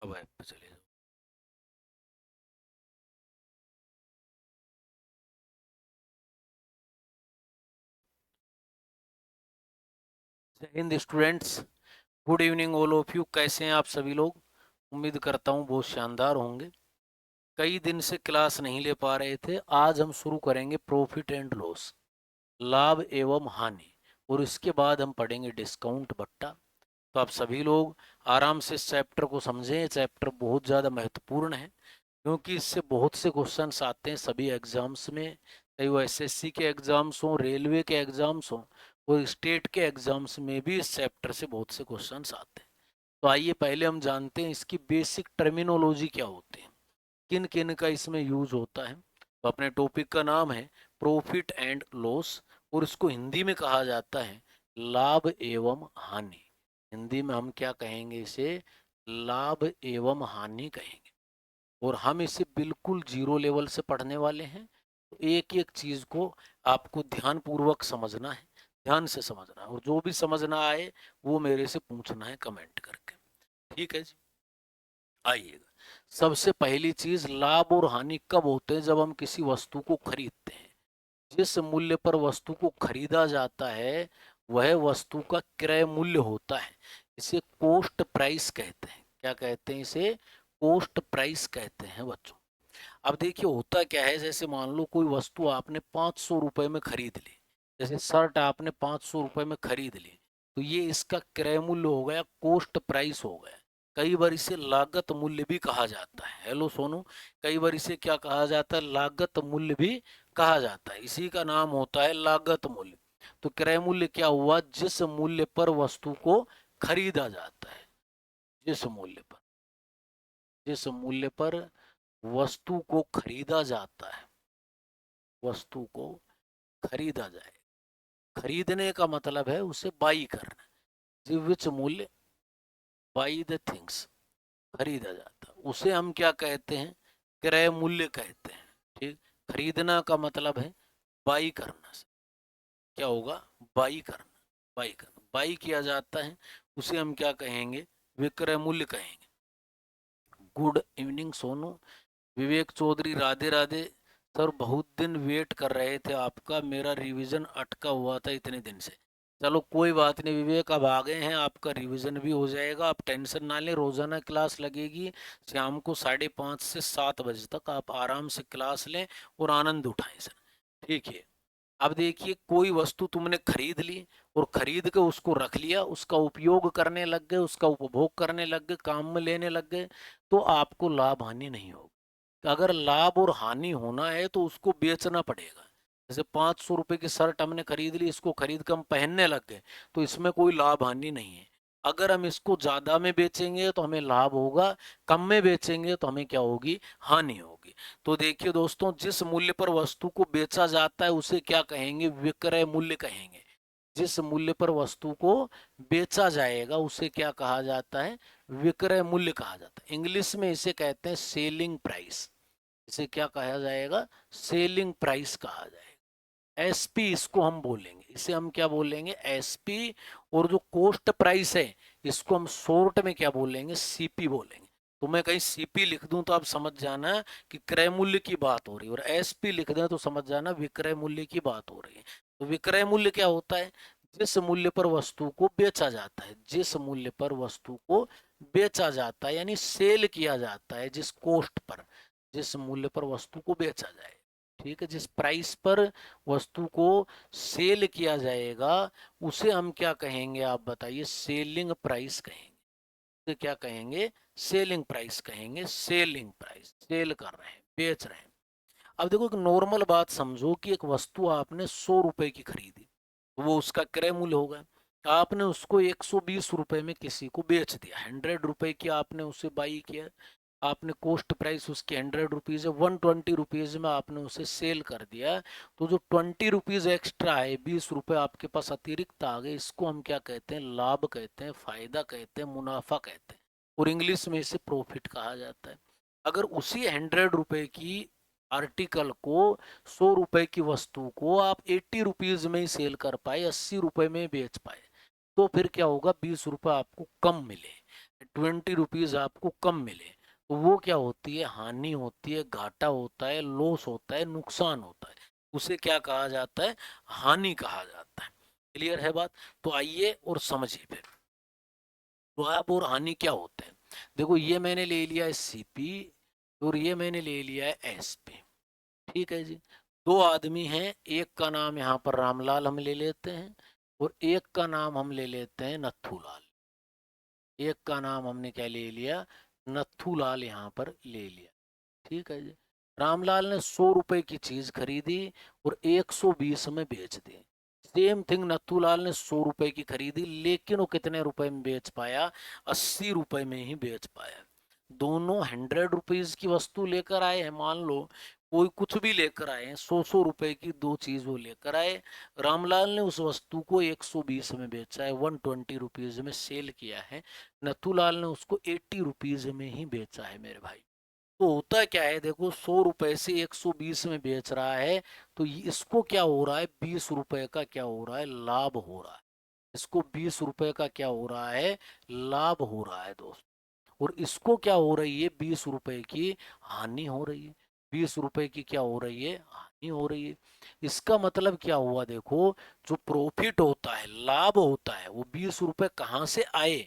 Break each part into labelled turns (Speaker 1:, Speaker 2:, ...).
Speaker 1: अब ऐप पे चले जाओ। जय Hind students, good evening all of you. कैसे हैं आप सभी लोग? उम्मीद करता हूँ बहुत शानदार होंगे। कई दिन से क्लास नहीं ले पा रहे थे। आज हम शुरू करेंगे प्रॉफिट एंड लॉस, लाभ एवं हानि, और इसके बाद हम पढ़ेंगे डिस्काउंट बट्टा। तो आप सभी लोग आराम से इस चैप्टर को समझें। ये चैप्टर बहुत ज़्यादा महत्वपूर्ण है क्योंकि इससे बहुत से क्वेश्चंस आते हैं सभी एग्जाम्स में, चाहे वो एसएससी के एग्जाम्स हों, रेलवे के एग्जाम्स हों, और स्टेट के एग्जाम्स में भी इस चैप्टर से बहुत से क्वेश्चंस आते हैं। तो आइए पहले हम जानते हैं इसकी बेसिक टर्मिनोलॉजी क्या होती है, किन किन का इसमें यूज होता है। तो अपने टॉपिक का नाम है प्रॉफिट एंड लॉस, और इसको हिंदी में कहा जाता है लाभ एवं हानि। हिंदी में हम क्या कहेंगे? इसे लाभ एवं हानि कहेंगे। और हम इसे बिल्कुल जीरो लेवल से पढ़ने वाले हैं। तो एक एक चीज को आपको ध्यान पूर्वक समझना है, ध्यान से समझना है, और जो भी समझना आए वो मेरे से पूछना है कमेंट करके। ठीक है जी, आइएगा। सबसे पहली चीज, लाभ और हानि कब होते हैं? जब हम किसी वस्तु को खरीदते हैं। जिस मूल्य पर वस्तु को खरीदा जाता है वह वस्तु का क्रय मूल्य होता है। इसे कॉस्ट प्राइस कहते हैं। क्या कहते हैं? इसे कॉस्ट प्राइस कहते हैं बच्चों। अब देखिए होता क्या है, जैसे मान लो कोई वस्तु आपने 500 रुपए में खरीद ली, जैसे शर्ट आपने 500 रुपए में खरीद ली, तो ये इसका क्रय मूल्य हो गया, कॉस्ट प्राइस हो गया। कई बार इसे लागत मूल्य भी कहा जाता है। हेलो सोनू, कई बार इसे क्या कहा जाता है? लागत मूल्य भी कहा जाता है। इसी का नाम होता है लागत मूल्य। तो क्रय मूल्य क्या हुआ? जिस मूल्य पर वस्तु को खरीदा जाता है, जिस मूल्य पर, जिस मूल्य पर वस्तु को खरीदा जाता है, वस्तु को खरीदा जाए। खरीदने का मतलब है उसे बाई करना। जी, विच मूल्य, बाई द थिंग्स, खरीदा जाता है, उसे हम क्या कहते हैं? क्रय मूल्य कहते हैं। ठीक, खरीदना का मतलब है बाई करना से क्या होगा? बाई करना, बाई करना, बाई किया जाता है, उसे हम क्या कहेंगे? विक्रय मूल्य कहेंगे। Good evening Sonu. Vivek Chaudhary, Radhe Radhe. Sir बहुत दिन वेट कर रहे थे आपका, मेरा रिवीजन अटका हुआ था इतने दिन से। चलो कोई बात नहीं विवेक, अब आ गए हैं, आपका रिवीजन भी हो जाएगा, आप टेंशन ना लें। रोजाना क्लास लगेगी शाम को 5:30 से 7 बजे तक। आप आराम से क्लास लें और आनंद उठाएं सर। ठीक है। अब देखिए कोई वस्तु तुमने खरीद ली और खरीद के उसको रख लिया, उसका उपयोग करने लग गए, उसका उपभोग करने लग गए, काम में लेने लग गए, तो आपको लाभ हानि नहीं होगी। अगर लाभ और हानि होना है तो उसको बेचना पड़ेगा। जैसे 500 रुपए की शर्ट हमने खरीद ली, इसको खरीद कर हम पहनने लग गए, तो इसमें कोई लाभ हानि नहीं है। अगर हम इसको ज्यादा में बेचेंगे तो हमें लाभ होगा, कम में बेचेंगे तो हमें क्या होगी? हानि होगी। तो देखिए दोस्तों, जिस मूल्य पर वस्तु को बेचा जाता है उसे क्या कहेंगे? विक्रय मूल्य कहेंगे। जिस मूल्य पर वस्तु को बेचा जाएगा उसे क्या कहा जाता है? विक्रय मूल्य कहा जाता है। इंग्लिश में इसे कहते हैं सेलिंग प्राइस। इसे क्या कहा जाएगा? सेलिंग प्राइस कहा जाएगा। एसपी इसको हम बोलेंगे, इसे हम क्या बोलेंगे? एसपी। और जो कॉस्ट प्राइस है इसको हम शॉर्ट में क्या बोलेंगे? सीपी बोलेंगे। तो मैं कहीं सीपी लिख दूं तो आप समझ जाना कि क्रय मूल्य की बात हो रही है, और एसपी लिख दें तो समझ जाना विक्रय मूल्य की बात हो रही है। तो विक्रय मूल्य क्या होता है? जिस मूल्य पर वस्तु को बेचा जाता है, जिस मूल्य पर वस्तु को बेचा जाता है यानी सेल किया जाता है, जिस कॉस्ट पर, जिस मूल्य पर वस्तु को बेचा जाए। ठीक है, जिस प्राइस पर वस्तु को सेल किया जाएगा उसे हम क्या कहेंगे? आप बताइए। सेलिंग प्राइस कहेंगे। तो क्या कहेंगे? सेलिंग प्राइस कहेंगे। सेलिंग प्राइस, सेल कर रहे हैं, बेच रहे हैं। अब देखो एक नॉर्मल बात समझो कि एक वस्तु आपने 100 रुपए की खरीदी, तो वो उसका क्रय मूल्य होगा। आपने उसको 120 रुपए में किसी को बेच दिया, 100 रुपए की आपने उसे बाई किया। आपने कॉस्ट प्राइस उसकी 100 रुपीज है, 120 रुपीज में आपने उसे सेल कर दिया। तो जो 20 रुपीज एक्स्ट्रा है, 20 रुपए आपके पास अतिरिक्त आ गए, इसको हम क्या कहते हैं? लाभ कहते हैं, फायदा कहते हैं, मुनाफा कहते हैं, और इंग्लिश में इसे प्रॉफिट कहा जाता है। अगर उसी 100 रुपए की आर्टिकल को, 100 रुपए की वस्तु को आप 80 रुपीज में ही सेल कर पाए, 80 रुपए में बेच पाए, तो फिर क्या होगा? 20 रुपए आपको कम मिले। ₹20 आपको कम मिले, तो वो क्या होती है, हानि होती है, घाटा होता है, लॉस होता है, नुकसान होता है, उसे क्या कहा जाता है, हानि कहा जाता है। क्लियर है बात? तो आइए और समझिए फिर लाभ और हानि क्या होते हैं। देखो ये मैंने ले लिया है सीपी और ये मैंने ले लिया है एसपी। ठीक है जी। दो आदमी हैं, एक का नाम यहाँ पर रामलाल हम ले लेते हैं और एक का नाम हम ले लेते हैं नथुलाल। एक का नाम हमने क्या ले लिया, नथुलाल यहाँ पर ले लिया। ठीक है जी। रामलाल ने 100 रुपए की चीज खरीदी और 120 में बेच दी। सेम थिंग नथुलाल ने 100 रुपए की खरीदी, लेकिन वो कितने रुपए में बेच पाया, 80 रुपए में ही बेच पाया। दोनों 100 रुपीज की वस्तु लेकर आए हैं, मान लो कोई कुछ भी लेकर आए हैं, 100 100 रुपए की दो चीज वो लेकर आए। रामलाल ने उस वस्तु को 120 में बेचा है, 120 रुपीज में सेल किया है। नथुलाल ने उसको 80 रुपीज में ही बेचा है मेरे भाई। तो होता क्या है, देखो 100 रुपए से 120 में बेच रहा है, तो इसको क्या हो रहा है, 20 रुपए का क्या हो रहा है, लाभ हो रहा है। इसको 20 रुपए का क्या हो रहा है, लाभ हो रहा है दोस्त। और इसको क्या हो रही है, 20 रुपए की हानि हो रही है। 20 रुपए की क्या हो रही है, हानि हो रही है। इसका मतलब क्या हुआ, देखो जो प्रॉफिट होता है, लाभ होता है, वो 20 रुपए कहाँ से आए,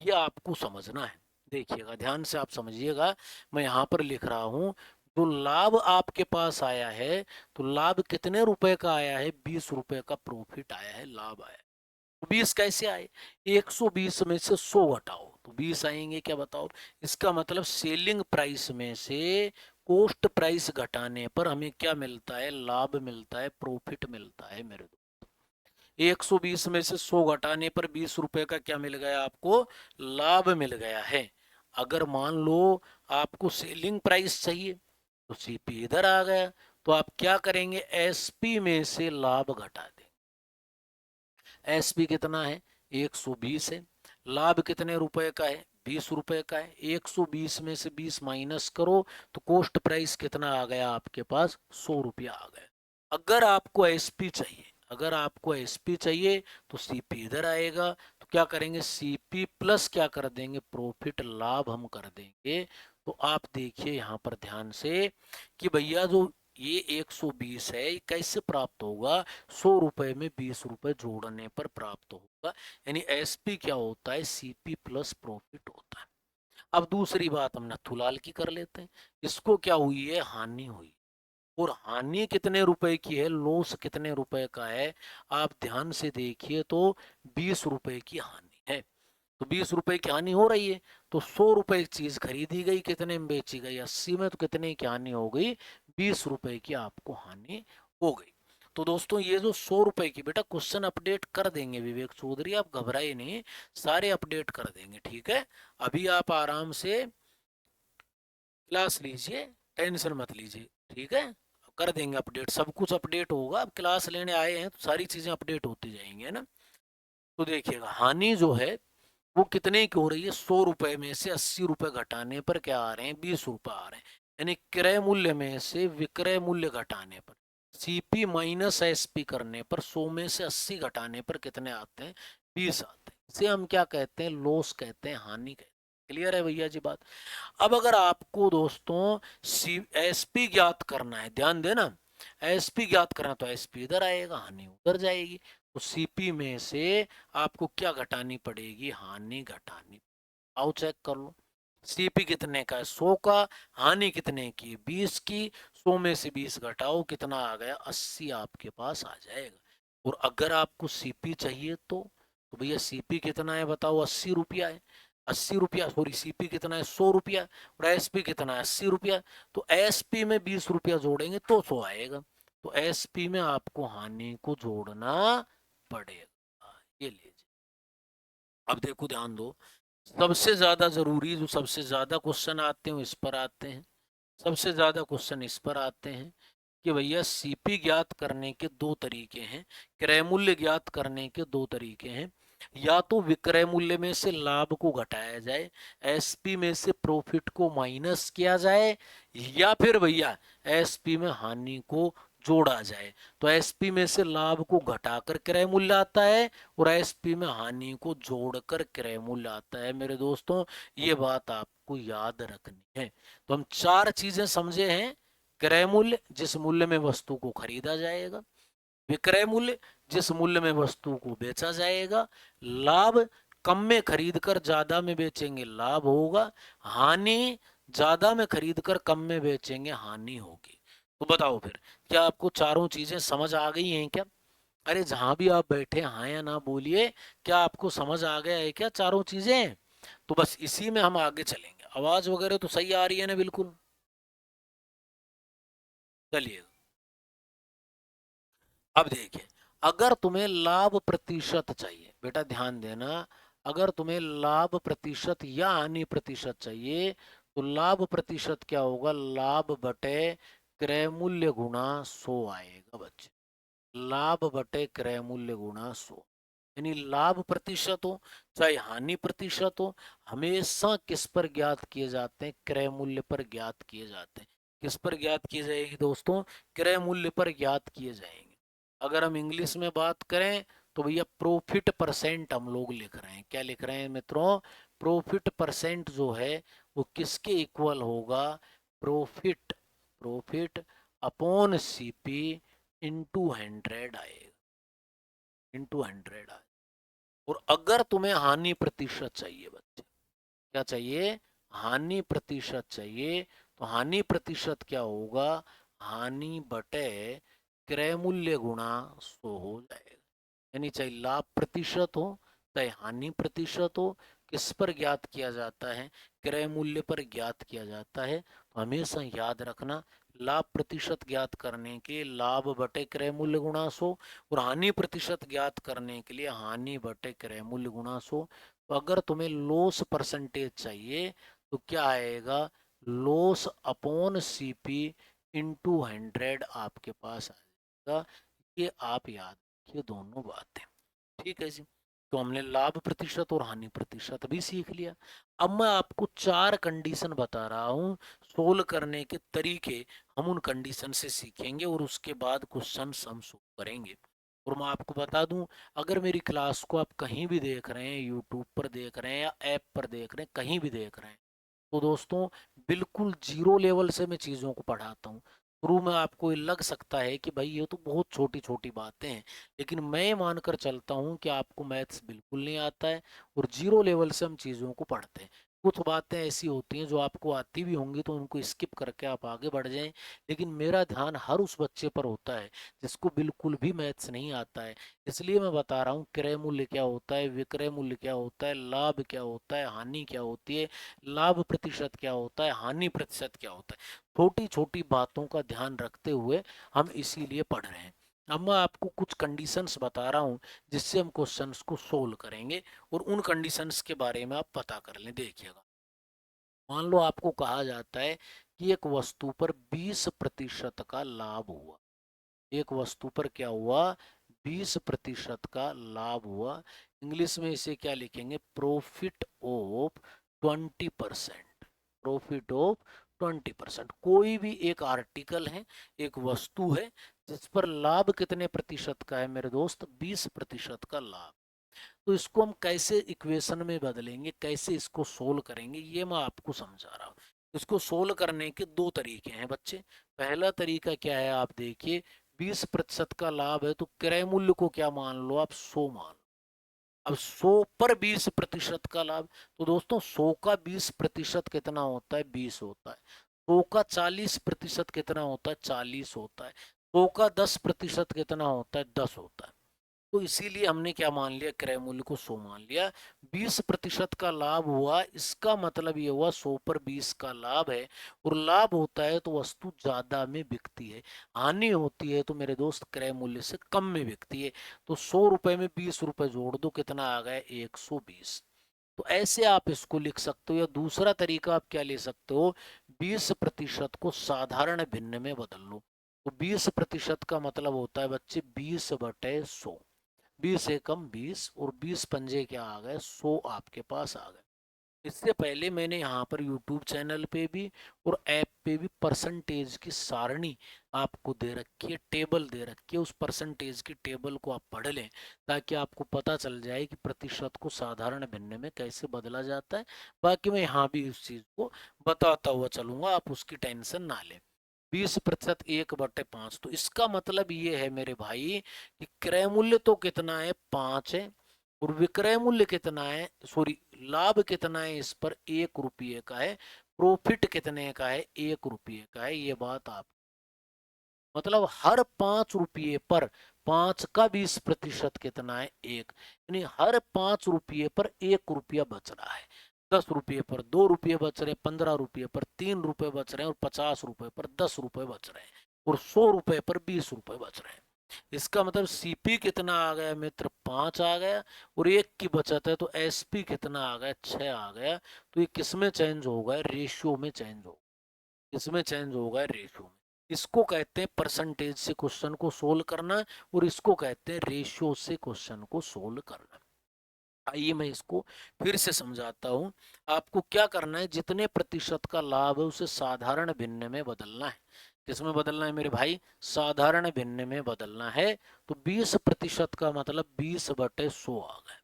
Speaker 1: ये आपको समझना है। देखिएगा ध्यान से, आप समझिएगा। मैं यहाँ पर लिख रहा हूँ, जो लाभ आपके पास आया है, तो लाभ कितने रुपए का आया है, 20 रुपए का प्रॉफिट आया है, लाभ आया है। 20 कैसे आए, 120 में से 100 घटाओ तो 20 आएंगे, क्या बताओ। इसका मतलब सेलिंग प्राइस में से कॉस्ट प्राइस घटाने पर हमें क्या मिलता है, लाभ मिलता है, प्रॉफिट मिलता है मेरे दोस्त। 120 में से 100 घटाने पर 20 रुपए का क्या मिल गया आपको, लाभ मिल गया है। अगर मान लो आपको सेलिंग प्राइस चाहिए, तो सीपी इधर आ गया, तो आप क्या करेंगे, एसपी में से लाभ घटा दें। एसपी कितना है, 120 है। लाभ कितने रुपए का है, 20 रुपए का है। 120 में से 20 माइनस करो, तो कॉस्ट प्राइस कितना आ गया आपके पास, 100 रुपया आ गया। अगर आपको एसपी चाहिए, अगर आपको एसपी चाहिए, तो सीपी इधर आएगा, तो क्या करेंगे, सीपी प्लस क्या कर देंगे, प्रॉफिट, लाभ हम कर देंगे। तो आप देखिए यहाँ पर ध्यान से कि भैया जो ये 120 है, ये कैसे प्राप्त होगा, 100 रुपए में 20 रुपए जोड़ने पर प्राप्त होगा। यानी एसपी क्या होता है, सीपी प्लस प्रॉफिट होता है। अब दूसरी बात हम नथुलाल की कर लेते हैं। इसको क्या हुई है, हानि हुई। और हानि कितने रुपए की है, लॉस कितने रुपए का है, आप ध्यान से देखिए तो 20 रुपए की हानि है। तो 20 रुपए की हानि हो रही है, तो 100 रुपए की चीज खरीदी गई, कितने में बेची गई, 80 में, तो कितने की हानि हो गई, 20 रुपए की आपको हानि हो गई। तो दोस्तों ये जो 100 रुपए की, बेटा क्वेश्चन अपडेट कर देंगे विवेक चौधरी, आप घबराइए नहीं, सारे अपडेट कर देंगे, ठीक है। अभी आप आराम से क्लास लीजिए, टेंशन मत लीजिए, ठीक है। कर देंगे अपडेट, सब कुछ अपडेट होगा। अब क्लास लेने आए हैं तो सारी चीजें अपडेट होती जाएंगी, है ना। तो देखिएगा हानि जो है वो कितने की हो रही है, 100 रुपए में से 80 रुपए घटाने पर क्या आ रहे हैं, 20 रुपए आ रहे हैं। यानी क्रय मूल्य में से विक्रय मूल्य घटाने पर, सीपी माइनस एसपी करने पर 100 में से 80 घटाने पर कितने आते हैं, 20 आते हैं। इसे हम क्या कहते हैं, लॉस कहते हैं, हानि कहते हैं। क्लियर है भैया जी बात। अब अगर आपको दोस्तों सी एसपी ज्ञात करना है, ध्यान देना, एसपी ज्ञात करना, तो एसपी इधर आएगा, हानि उधर जाएगी। तो सीपी में से आपको क्या घटानी पड़ेगी, हानि घटानी। आओ चेक कर लो, सीपी कितने का है, 100 का, हानि कितने की, 20 की। 100 में से 20 घटाओ, कितना आ गया, 80 आपके पास आ जाएगा। और अगर आपको सीपी चाहिए तो भैया सीपी कितना है बताओ, 80 रुपया है। 80 रुपया, सॉरी सीपी कितना है, 100 रुपया। और एसपी कितना है, 80 रुपया। तो एसपी में 20 रुपया जोड़ेंगे तो 100 आएगा। तो एसपी में आपको हानि को जोड़ना पड़ेगा, ये लीजिए। अब देखो ध्यान दो, सबसे ज्यादा जरूरी, जो सबसे ज्यादा क्वेश्चन आते हैं इस पर आते हैं। सबसे ज्यादा क्वेश्चन इस पर आते हैं कि भैया सीपी ज्ञात करने के दो तरीके हैं, क्रय मूल्य ज्ञात करने के दो तरीके हैं। या तो विक्रय मूल्य में से लाभ को घटाया जाए, एसपी में से प्रॉफिट को माइनस किया जाए, या फिर भैया एसपी में हानि को जोड़ा जाए। तो एसपी में से लाभ को घटाकर क्रय मूल्य आता है और एसपी में हानि को जोड़कर क्रय मूल्य आता है। मेरे दोस्तों, ये बात आपको याद रखनी है। तो हम चार चीजें समझे हैं। क्रय मूल्य, जिस मूल्य में वस्तु को खरीदा जाएगा। विक्रय मूल्य, जिस मूल्य में वस्तु को बेचा जाएगा। लाभ, कम में खरीद कर ज्यादा में बेचेंगे लाभ होगा। हानि, ज्यादा में खरीद कर कम में बेचेंगे हानि होगी। तो बताओ फिर, क्या आपको चारों चीजें समझ आ गई हैं क्या? अरे जहां भी आप बैठे, हाँ या ना बोलिए। क्या आपको समझ आ गया है क्या चारों चीजें? तो बस इसी में हम आगे चलेंगे। आवाज वगैरह तो सही आ रही है ना? बिल्कुल। चलिए, अब देखिए, अगर तुम्हें लाभ प्रतिशत चाहिए, बेटा ध्यान देना। अगर तुम्हें लाभ प्रतिशत या हानि प्रतिशत चाहिए, तो लाभ प्रतिशत क्या होगा? लाभ बटे क्रय मूल्य गुणा 100 आएगा बच्चे। लाभ बटे क्रय मूल्य गुणा 100। यानी लाभ प्रतिशत हो चाहे हानि प्रतिशत हो, हमेशा किस पर ज्ञात किए जाते हैं? क्रय मूल्य पर ज्ञात किए जाते हैं। किस पर ज्ञात किए जाएगी दोस्तों? क्रय मूल्य पर ज्ञात किए जाएंगे। अगर हम इंग्लिश में बात करें तो भैया प्रॉफिट परसेंट हम लोग लिख रहे हैं। क्या लिख रहे हैं मित्रों? प्रॉफिट परसेंट जो है वो किसके इक्वल होगा? Profit, profit upon CP into 100 आएगा। इंटू 100 आएगा। और अगर तुम्हें हानि प्रतिशत चाहिए बच्चे, क्या चाहिए? हानि प्रतिशत चाहिए। तो हानि प्रतिशत क्या होगा? हानि बटे क्रय मूल्य गुणा 100 हो जाएगा। यानी चाहे लाभ प्रतिशत हो चाहे हानि प्रतिशत हो, किस पर ज्ञात किया जाता है? क्रय मूल्य पर ज्ञात किया जाता है। तो हमेशा याद रखना, लाभ प्रतिशत ज्ञात करने के लाभ बटे क्रय मूल्य गुणा 100 और हानि प्रतिशत ज्ञात करने के लिए हानि बटे क्रय मूल्य गुणा 100। तो अगर तुम्हें लॉस परसेंटेज चाहिए तो क्या आएगा? लॉस अपॉन सीपी इंटू 100 आपके पास आएगा। ये आप याद रखिए दोनों बातें। ठीक है जी। तो हमने लाभ प्रतिशत और हानि प्रतिशत भी सीख लिया। अब मैं आपको चार कंडीशन बता रहा हूं, सोल्व करने के तरीके हम उन कंडीशन से सीखेंगे और उसके बाद क्वेश्चन हम सोल्व करेंगे। और मैं आपको बता दूं, अगर मेरी क्लास को आप कहीं भी देख रहे हैं, यूट्यूब पर देख रहे हैं या ऐप पर देख रहे हैं, कहीं भी देख रहे हैं, तो दोस्तों बिल्कुल जीरो लेवल से मैं चीज़ों को पढ़ाता हूँ। शुरू में आपको ये लग सकता है कि भाई ये तो बहुत छोटी छोटी बातें हैं, लेकिन मैं मानकर चलता हूँ कि आपको मैथ्स बिल्कुल नहीं आता है और जीरो लेवल से हम चीज़ों को पढ़ते हैं। कुछ बातें ऐसी होती हैं जो आपको आती भी होंगी तो उनको स्किप करके आप आगे बढ़ जाएं, लेकिन मेरा ध्यान हर उस बच्चे पर होता है जिसको बिल्कुल भी मैथ्स नहीं आता है। इसलिए मैं बता रहा हूँ क्रय मूल्य क्या होता है, विक्रय मूल्य क्या होता है, लाभ क्या होता है, हानि क्या होती है, लाभ प्रतिशत क्या होता है, हानि प्रतिशत क्या होता है। छोटी छोटी बातों का ध्यान रखते हुए हम इसीलिए पढ़ रहे हैं। अब मैं आपको कुछ कंडीशंस बता रहा हूं जिससे हम क्वेश्चंस को सोल्व करेंगे और उन कंडीशंस के बारे में आप पता कर लें। देखिएगा, मान लो आपको कहा जाता है कि एक वस्तु पर 20% का लाभ हुआ। एक वस्तु पर क्या हुआ? 20% का लाभ हुआ। इंग्लिश में इसे क्या लिखेंगे? Profit of 20%। Profit of 20%। कोई भी एक आर्टिकल है, एक वस्तु है जिस पर लाभ कितने प्रतिशत का है मेरे दोस्त? 20% का लाभ। तो इसको हम कैसे इक्वेशन में बदलेंगे, कैसे इसको सोल्व करेंगे, ये मैं आपको समझा रहा हूँ। इसको सोल्व करने के दो तरीके हैं बच्चे। पहला तरीका क्या है? आप देखिए, 20% का लाभ है तो क्रय मूल्य को क्या मान लो आप? 100 मान लो। अब 100 पर 20% का लाभ, तो दोस्तों 100 का 20% कितना होता है? 20 होता है। 100 का 40% कितना होता है? 40 होता है। 100 का 10% कितना होता है? 10 होता है। तो इसीलिए हमने क्या मान लिया? क्रय मूल्य को 100 मान लिया। 20% का लाभ हुआ, इसका मतलब ये हुआ 100 पर 20 का लाभ है। और लाभ होता है तो वस्तु ज्यादा में बिकती है, हानि होती है तो मेरे दोस्त क्रय मूल्य से कम में बिकती है। तो 100 रुपए में 20 रुपए जोड़ दो, कितना आ गया? 120। तो ऐसे आप इसको लिख सकते हो। या दूसरा तरीका आप क्या ले सकते हो? 20% को साधारण भिन्न में बदल लो। तो 20% का मतलब होता है बच्चे 20/100। 20 एकम 20 और 20 पंजे क्या आ गए? 100 आपके पास आ गए। इससे पहले मैंने यहाँ पर यूट्यूब चैनल पे भी और ऐप पे भी परसेंटेज की सारणी आपको दे रखी है, टेबल दे रखी है। उस परसेंटेज की टेबल को आप पढ़ लें ताकि आपको पता चल जाए कि प्रतिशत को साधारण भिन्न में कैसे बदला जाता है। बाकी मैं यहाँ भी उस चीज को बताता हुआ चलूंगा, आप उसकी टेंशन ना लें। 20% 1/5, तो इसका मतलब ये है मेरे भाई कि क्रय मूल्य तो कितना है, 5 है, और विक्रय मूल्य कितना है, सॉरी लाभ कितना है, इस पर 1 रुपये का है, प्रॉफिट कितने का है, 1 रुपये का है। ये बात आप मतलब हर 5 रुपये पर 5 का 20% कितना है, 1, यानी हर 5 रुपये पर 1 रुपया बच रहा है। 10 रुपये पर 2 रुपये बच रहे, 15 रुपये पर 3 रुपये बच रहे हैं, और 50 रुपये पर 10 रुपये बच रहे हैं, और 100 रुपये पर 20 रुपये बच रहे हैं। इसका मतलब सीपी कितना आ गया मित्र, 5 आ गया, और 1 की बचत है, तो एसपी कितना आ गया, 6 आ गया। तो ये किस में चेंज होगा, रेशियो में चेंज होगा, इसमें चेंज होगा रेशियो में। इसको कहते हैं परसेंटेज से क्वेश्चन को सोल्व करना, और इसको कहते हैं रेशियो से क्वेश्चन को सोल्व करना। आइए मैं इसको फिर से समझाता हूं। आपको क्या करना है, जितने प्रतिशत का लाभ है उसे साधारण भिन्न में बदलना है। किसमें बदलना है मेरे भाई, साधारण भिन्न में बदलना है। तो 20% का मतलब 20/100 आ गया,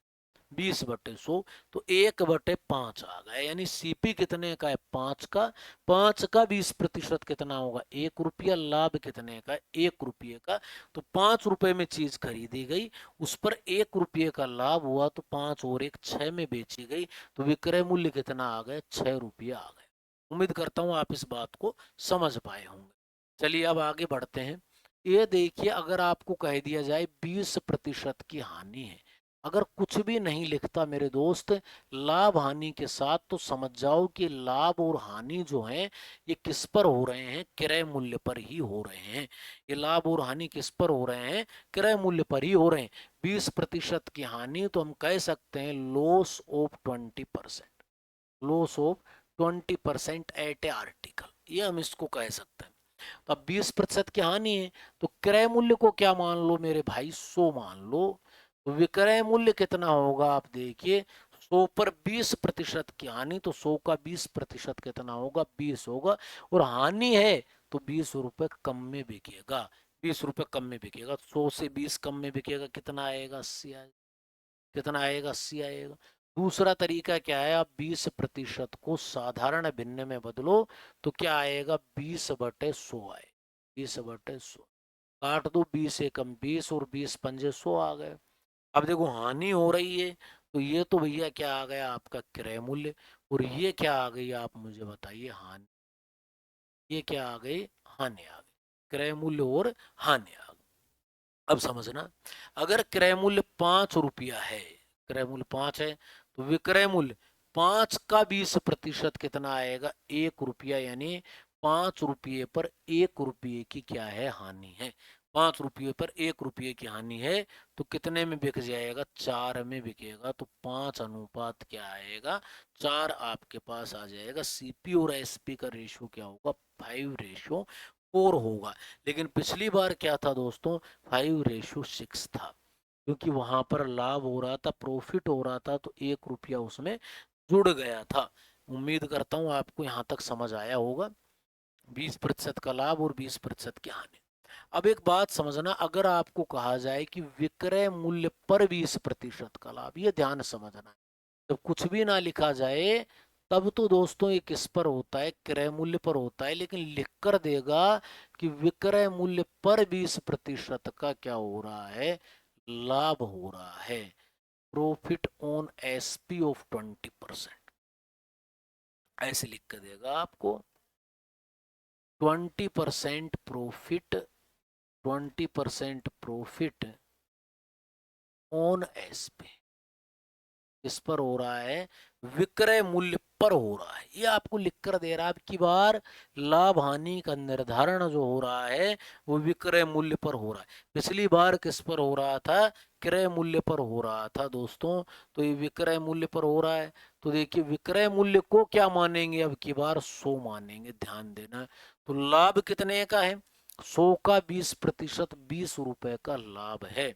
Speaker 1: 20/100, तो 1/5 आ गया, यानी सीपी कितने का है, 5 का, 5 का 20% कितना होगा, 1 रुपया, लाभ कितने का, 1 रुपये का। तो 5 रुपए में चीज खरीदी गई, उस पर 1 रुपये का लाभ हुआ, तो 5 और 1 6 में बेची गई, तो विक्रय मूल्य कितना आ गया, 6 रुपये आ गए। उम्मीद करता हूं आप इस बात को समझ पाए होंगे। चलिए अब आगे बढ़ते हैं। ये देखिए, अगर आपको कह दिया जाए 20% की हानि है, अगर कुछ भी नहीं लिखता मेरे दोस्त लाभ हानि के साथ, तो समझ जाओ कि लाभ और हानि जो है ये किस पर हो रहे हैं, क्रय मूल्य पर ही हो रहे हैं। ये लाभ और हानि किस पर हो रहे हैं, क्रय मूल्य पर ही हो रहे हैं। 20% की हानि तो हम कह सकते हैं loss of 20%, loss of 20% at a article, ये हम इसको कह सकते हैं। तो अब 20% की हानि है, तो क्रय मूल्य को क्या मान लो मेरे भाई, 100 मान लो। तो विक्रय मूल्य कितना होगा, आप देखिए, 100 पर 20% की हानि, तो 100 का 20% कितना होगा, 20 होगा, और हानि है तो 20 रुपए कम में बिकेगा, 20 रुपए कम में बिकेगा। 100 से 20 कम में बिकेगा, कितना आएगा, 80 आएगा, कितना आएगा, 80 आएगा। दूसरा तरीका क्या है, आप 20% को साधारण भिन्न में बदलो, तो क्या आएगा, 20/100 आए, 20/100, काट दो, 20 एकम 20, और 20 पंजे 100 आ गए। अब देखो हानि हो रही है, तो ये तो भैया क्या आ गया, आपका क्रय मूल्य, और ये क्या आ गई, आप मुझे बताइए, हानि। ये क्या आ गई, हानि आ गई, क्रय मूल्य और हानि आ गई। अब समझना, अगर क्रय मूल्य 5 रुपया है, क्रय मूल्य 5 है, तो विक्रय मूल्य 5 का 20% कितना आएगा, 1 रुपया, यानी 5 रुपये पर 1 रुपये की क्या है, हानि है। 5 रुपये पर 1 रुपये की हानि है, तो कितने में बिक जाएगा, 4 में बिकेगा। तो 5 अनुपात क्या आएगा, 4 आपके पास आ जाएगा। सीपी और एसपी का रेशियो क्या होगा, 5/4 होगा। लेकिन पिछली बार क्या था दोस्तों, 5/6 था, क्योंकि वहां पर लाभ हो रहा था, प्रॉफिट हो रहा था, तो 1 रुपया उसमें जुड़ गया था। उम्मीद करता हूं आपको यहां तक समझ आया होगा, 20% का लाभ और 20% की हानि। अब एक बात समझना, अगर आपको कहा जाए कि विक्रय मूल्य पर 20% का लाभ, ये ध्यान समझना है, जब कुछ भी ना लिखा जाए तब तो दोस्तों ये किस पर होता है, क्रय मूल्य पर होता है। लेकिन लिख कर देगा कि विक्रय मूल्य पर 20% का क्या हो रहा है, लाभ हो रहा है, प्रॉफिट ऑन एसपी ऑफ 20%, ऐसे लिख कर देगा आपको, 20% प्रॉफिट, 20% प्रॉफिट ऑन एसपी, किस पर हो रहा है, विक्रय मूल्य पर हो रहा है। ये आपको लिख कर दे रहा है, अब की बार लाभ हानि का निर्धारण जो हो रहा है वो विक्रय मूल्य पर हो रहा है। पिछली बार किस पर हो रहा था, क्रय मूल्य पर हो रहा था दोस्तों, तो ये विक्रय मूल्य पर हो रहा है। तो देखिए विक्रय मूल्य को क्या मानेंगे, अब की बार 100 मानेंगे, ध्यान देना। तो लाभ कितने का है, 100 का 20%, 20 रुपए का लाभ है।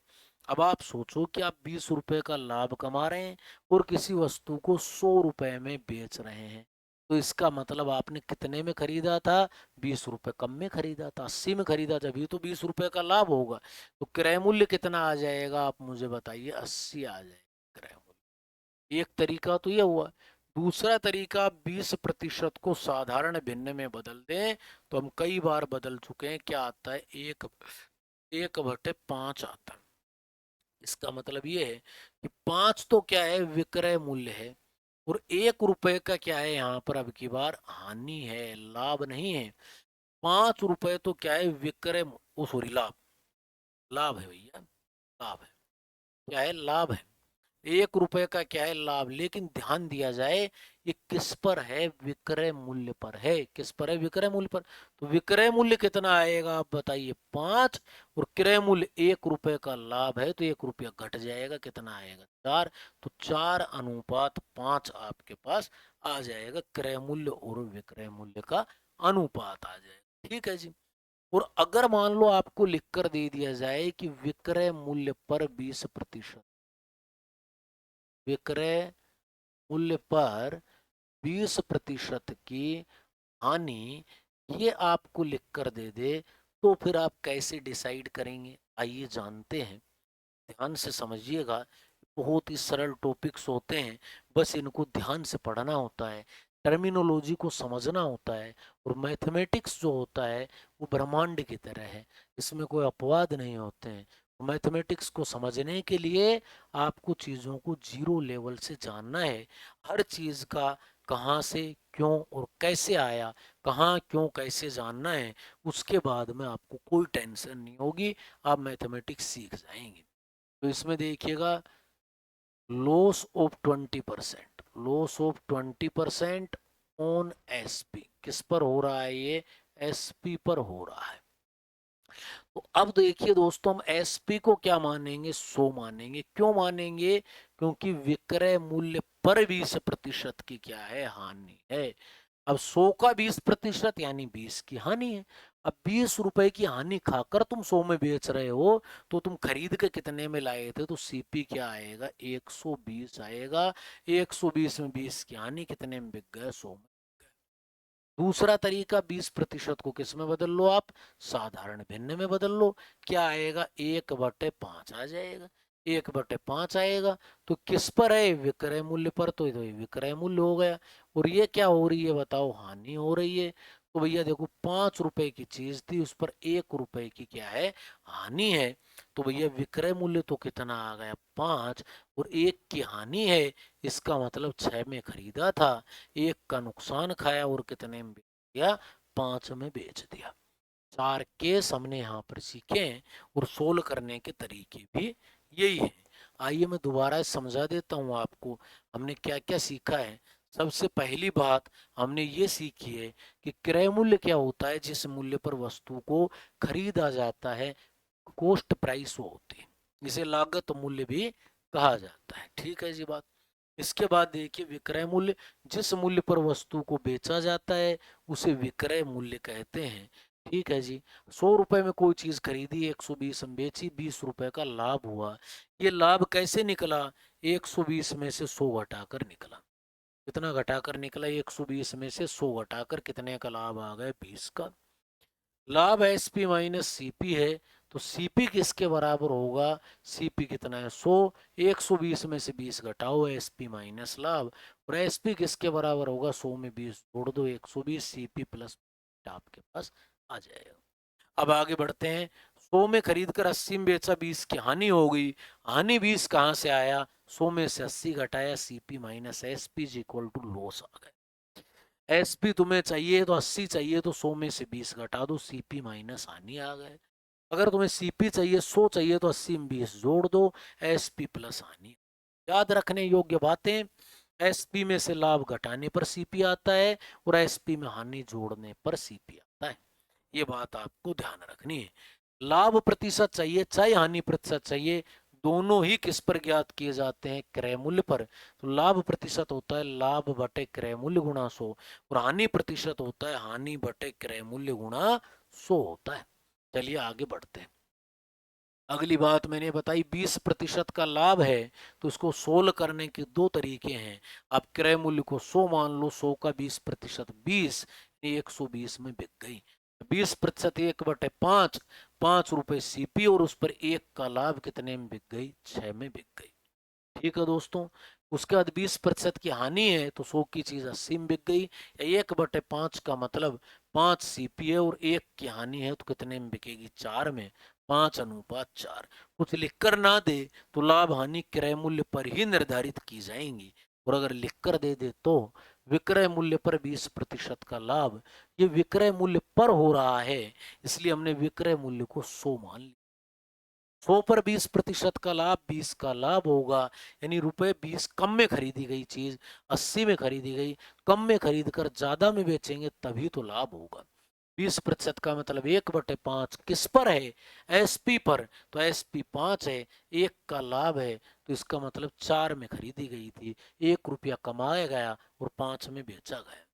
Speaker 1: अब आप सोचो कि आप 20 रुपए का लाभ कमा रहे हैं और किसी वस्तु को 100 रुपए में बेच रहे हैं, तो इसका मतलब आपने कितने में खरीदा था, 20 रुपए कम में खरीदा था, 80 में खरीदा था, अभी तो 20 रुपए का लाभ होगा। तो क्रय मूल्य कितना आ जाएगा, आप मुझे बताइए, 80 आ जाएगा क्रय मूल्य। एक तरीका तो ये हुआ। दूसरा तरीका, 20% को साधारण भिन्न में बदल दें। तो हम कई बार बदल चुके हैं, क्या आता है, 1/5 आता है। इसका मतलब ये है कि 5 तो क्या है, विक्रय मूल्य है, और 1 रुपए का क्या है, यहाँ पर अब की बार हानि है, लाभ नहीं है। 5 रुपए तो क्या है, विक्रय, ओ सॉरी, लाभ, लाभ है भैया, लाभ है, क्या है, लाभ है। 1 रुपए का क्या है, लाभ। लेकिन ध्यान दिया जाए, ये किस पर है, विक्रय मूल्य पर है। किस पर है, विक्रय मूल्य पर। तो विक्रय मूल्य कितना आएगा, आप बताइए, 5, और क्रय मूल्य 1 रुपए का लाभ है, तो 1 रुपया घट जाएगा, कितना आएगा, 4। तो 4:5 आपके पास आ जाएगा, क्रय मूल्य और विक्रय मूल्य का अनुपात आ जाएगा। ठीक है जी। और अगर मान लो आपको लिखकर दे दिया जाए कि विक्रय मूल्य पर 20%, विक्रय मूल्य पर 20% की हानि, ये आपको लिख कर दे दे, तो फिर आप कैसे डिसाइड करेंगे, आइए जानते हैं। ध्यान से समझिएगा, बहुत ही सरल टॉपिक्स होते हैं, बस इनको ध्यान से पढ़ना होता है, टर्मिनोलॉजी को समझना होता है। और मैथमेटिक्स जो होता है वो ब्रह्मांड की तरह है, इसमें कोई अपवाद नहीं होते हैं। मैथमेटिक्स को समझने के लिए आपको चीज़ों को जीरो लेवल से जानना है। हर चीज़ का कहाँ से, क्यों और कैसे आया, कहाँ क्यों कैसे जानना है, उसके बाद में आपको कोई टेंशन नहीं होगी, आप मैथमेटिक्स सीख जाएंगे। तो इसमें देखिएगा, loss of 20%, loss of 20% on SP, किस पर हो रहा है ये, एसपी पर हो रहा है। तो अब देखिए दोस्तों, हम एसपी को क्या मानेंगे, 100 मानेंगे। क्यों मानेंगे, क्योंकि विक्रय मूल्य पर 20% की क्या है, हानि है। अब 100 का 20% यानी 20 की हानि है। अब 20 रुपए की हानि खाकर तुम 100 में बेच रहे हो, तो तुम खरीद के कितने में लाए थे, तो सीपी क्या आएगा, 120 आएगा। 120 में 20 की हानि, कितने में बिक गए, 100 में। दूसरा तरीका, 20% को किस में बदल लो आप, साधारण भिन्न में बदल लो। क्या आएगा, 1/5 आ जाएगा, 1/5 आएगा। तो किस पर है, विक्रय मूल्य पर, तो ये विक्रय मूल्य हो गया। और ये क्या हो रही है, बताओ, हानि हो रही है। तो भैया देखो, 5 रुपए की चीज थी, उस पर 1 रुपए की क्या है, हानि है। तो भैया विक्रय मूल्य तो कितना आ गया, 5, और 1 की हानि है, इसका मतलब 6 में खरीदा था, 1 का नुकसान खाया, और कितने में बेच दिया, 5 में बेच दिया। 4 केस हमने यहाँ पर सीखे हैं, और सोल्व करने के तरीके भी यही है। आइए मैं दोबारा समझा देता हूँ आपको, हमने क्या क्या सीखा है। सबसे पहली बात हमने ये सीखी है कि क्रय मूल्य क्या होता है, जिस मूल्य पर वस्तु को खरीदा जाता है, कॉस्ट प्राइस वो होती है, इसे लागत मूल्य भी कहा जाता है। ठीक है जी बात। इसके बाद देखिए, विक्रय मूल्य, जिस मूल्य पर वस्तु को बेचा जाता है उसे विक्रय मूल्य कहते हैं। ठीक है जी। 100 रुपए में कोई चीज खरीदी, 120 में बेची, 20 रुपए का लाभ हुआ। ये लाभ कैसे निकला, 120 में से 100 घटाकर निकला। कितना घटाकर निकला, 120 में से 100 घटाकर कितने का लाभ आ गया, 20 का। लाभ एसपी माइनस सीपी है, तो सीपी किसके बराबर होगा, सीपी कितना है, 100, 120 में से 20 घटाओ, एसपी माइनस लाभ। और एसपी किसके बराबर होगा, 100 में 20 जोड़ दो, 120, सीपी प्लस आपके पास आ जाएगा। अब आगे बढ़ते हैं। 100 में खरीद कर 80 में बेचा, 20 की हानि हो गई। हानि 20 कहाँ से आया, 100 में से 80 घटाया, CP minus SP is equal to loss आ गया। एसपी तुम्हें चाहिए तो 80 चाहिए, तो 100 में से 20 घटा दो, सीपी माइनस हानि आ गए। अगर तुम्हें सीपी चाहिए, 100 चाहिए, तो 80 में 20 जोड़ दो, एसपी प्लस हानि। याद रखने योग्य बातें, एसपी में से लाभ घटाने पर सीपी आता है, और एसपी में हानि जोड़ने पर सीपी आता है। ये बात आपको ध्यान रखनी है। लाभ प्रतिशत चाहिए चाहे हानि प्रतिशत चाहिए, दोनों ही किस पर ज्ञात किए जाते हैं, क्रय मूल्य पर। तो लाभ प्रतिशत होता है लाभ बटे क्रय मूल्य गुणा 100, और हानि प्रतिशत होता है हानि बटे क्रय मूल्य गुणा 100 होता है। चलिए आगे बढ़ते हैं। अगली बात मैंने बताई 20% का लाभ है, तो इसको सोल्व करने के दो तरीके हैं। आप क्रय मूल्य को 100 मान लो, 100 का 20%, 20 120 में बिक गई। 20% 1/5, 5 रुपए सीपी, और उस पर एक का लाभ कितने में बिक गई? 6 में बिक गई। ठीक है दोस्तों। उसके बाद 20% की हानि है, तो 100 की चीज 80 में बिक गई। 1/5 का मतलब 5 सीपी है, और एक की हानि है तो कितने में बिकेगी? 4 में। 5:4। कुछ लिखकर ना दे तो लाभ हानि क्रय मूल्य पर ही निर्धारित की जाएंगी, और अगर लिखकर दे दे तो विक्रय मूल्य पर 20% का लाभ, ये विक्रय मूल्य पर हो रहा है, इसलिए हमने विक्रय मूल्य को 100 मान लिया। 100 पर 20% का लाभ, 20 का लाभ होगा, यानी रुपए 20 कम में खरीदी गई चीज 80 में खरीदी गई। कम में खरीद कर ज्यादा में बेचेंगे तभी तो लाभ होगा। 20% का मतलब 1/5 किस पर है? एसपी पर। तो एसपी 5 है, एक का लाभ है, तो इसका मतलब 4 में खरीदी गई थी, 1 रुपया कमाया गया और 5 में बेचा गया।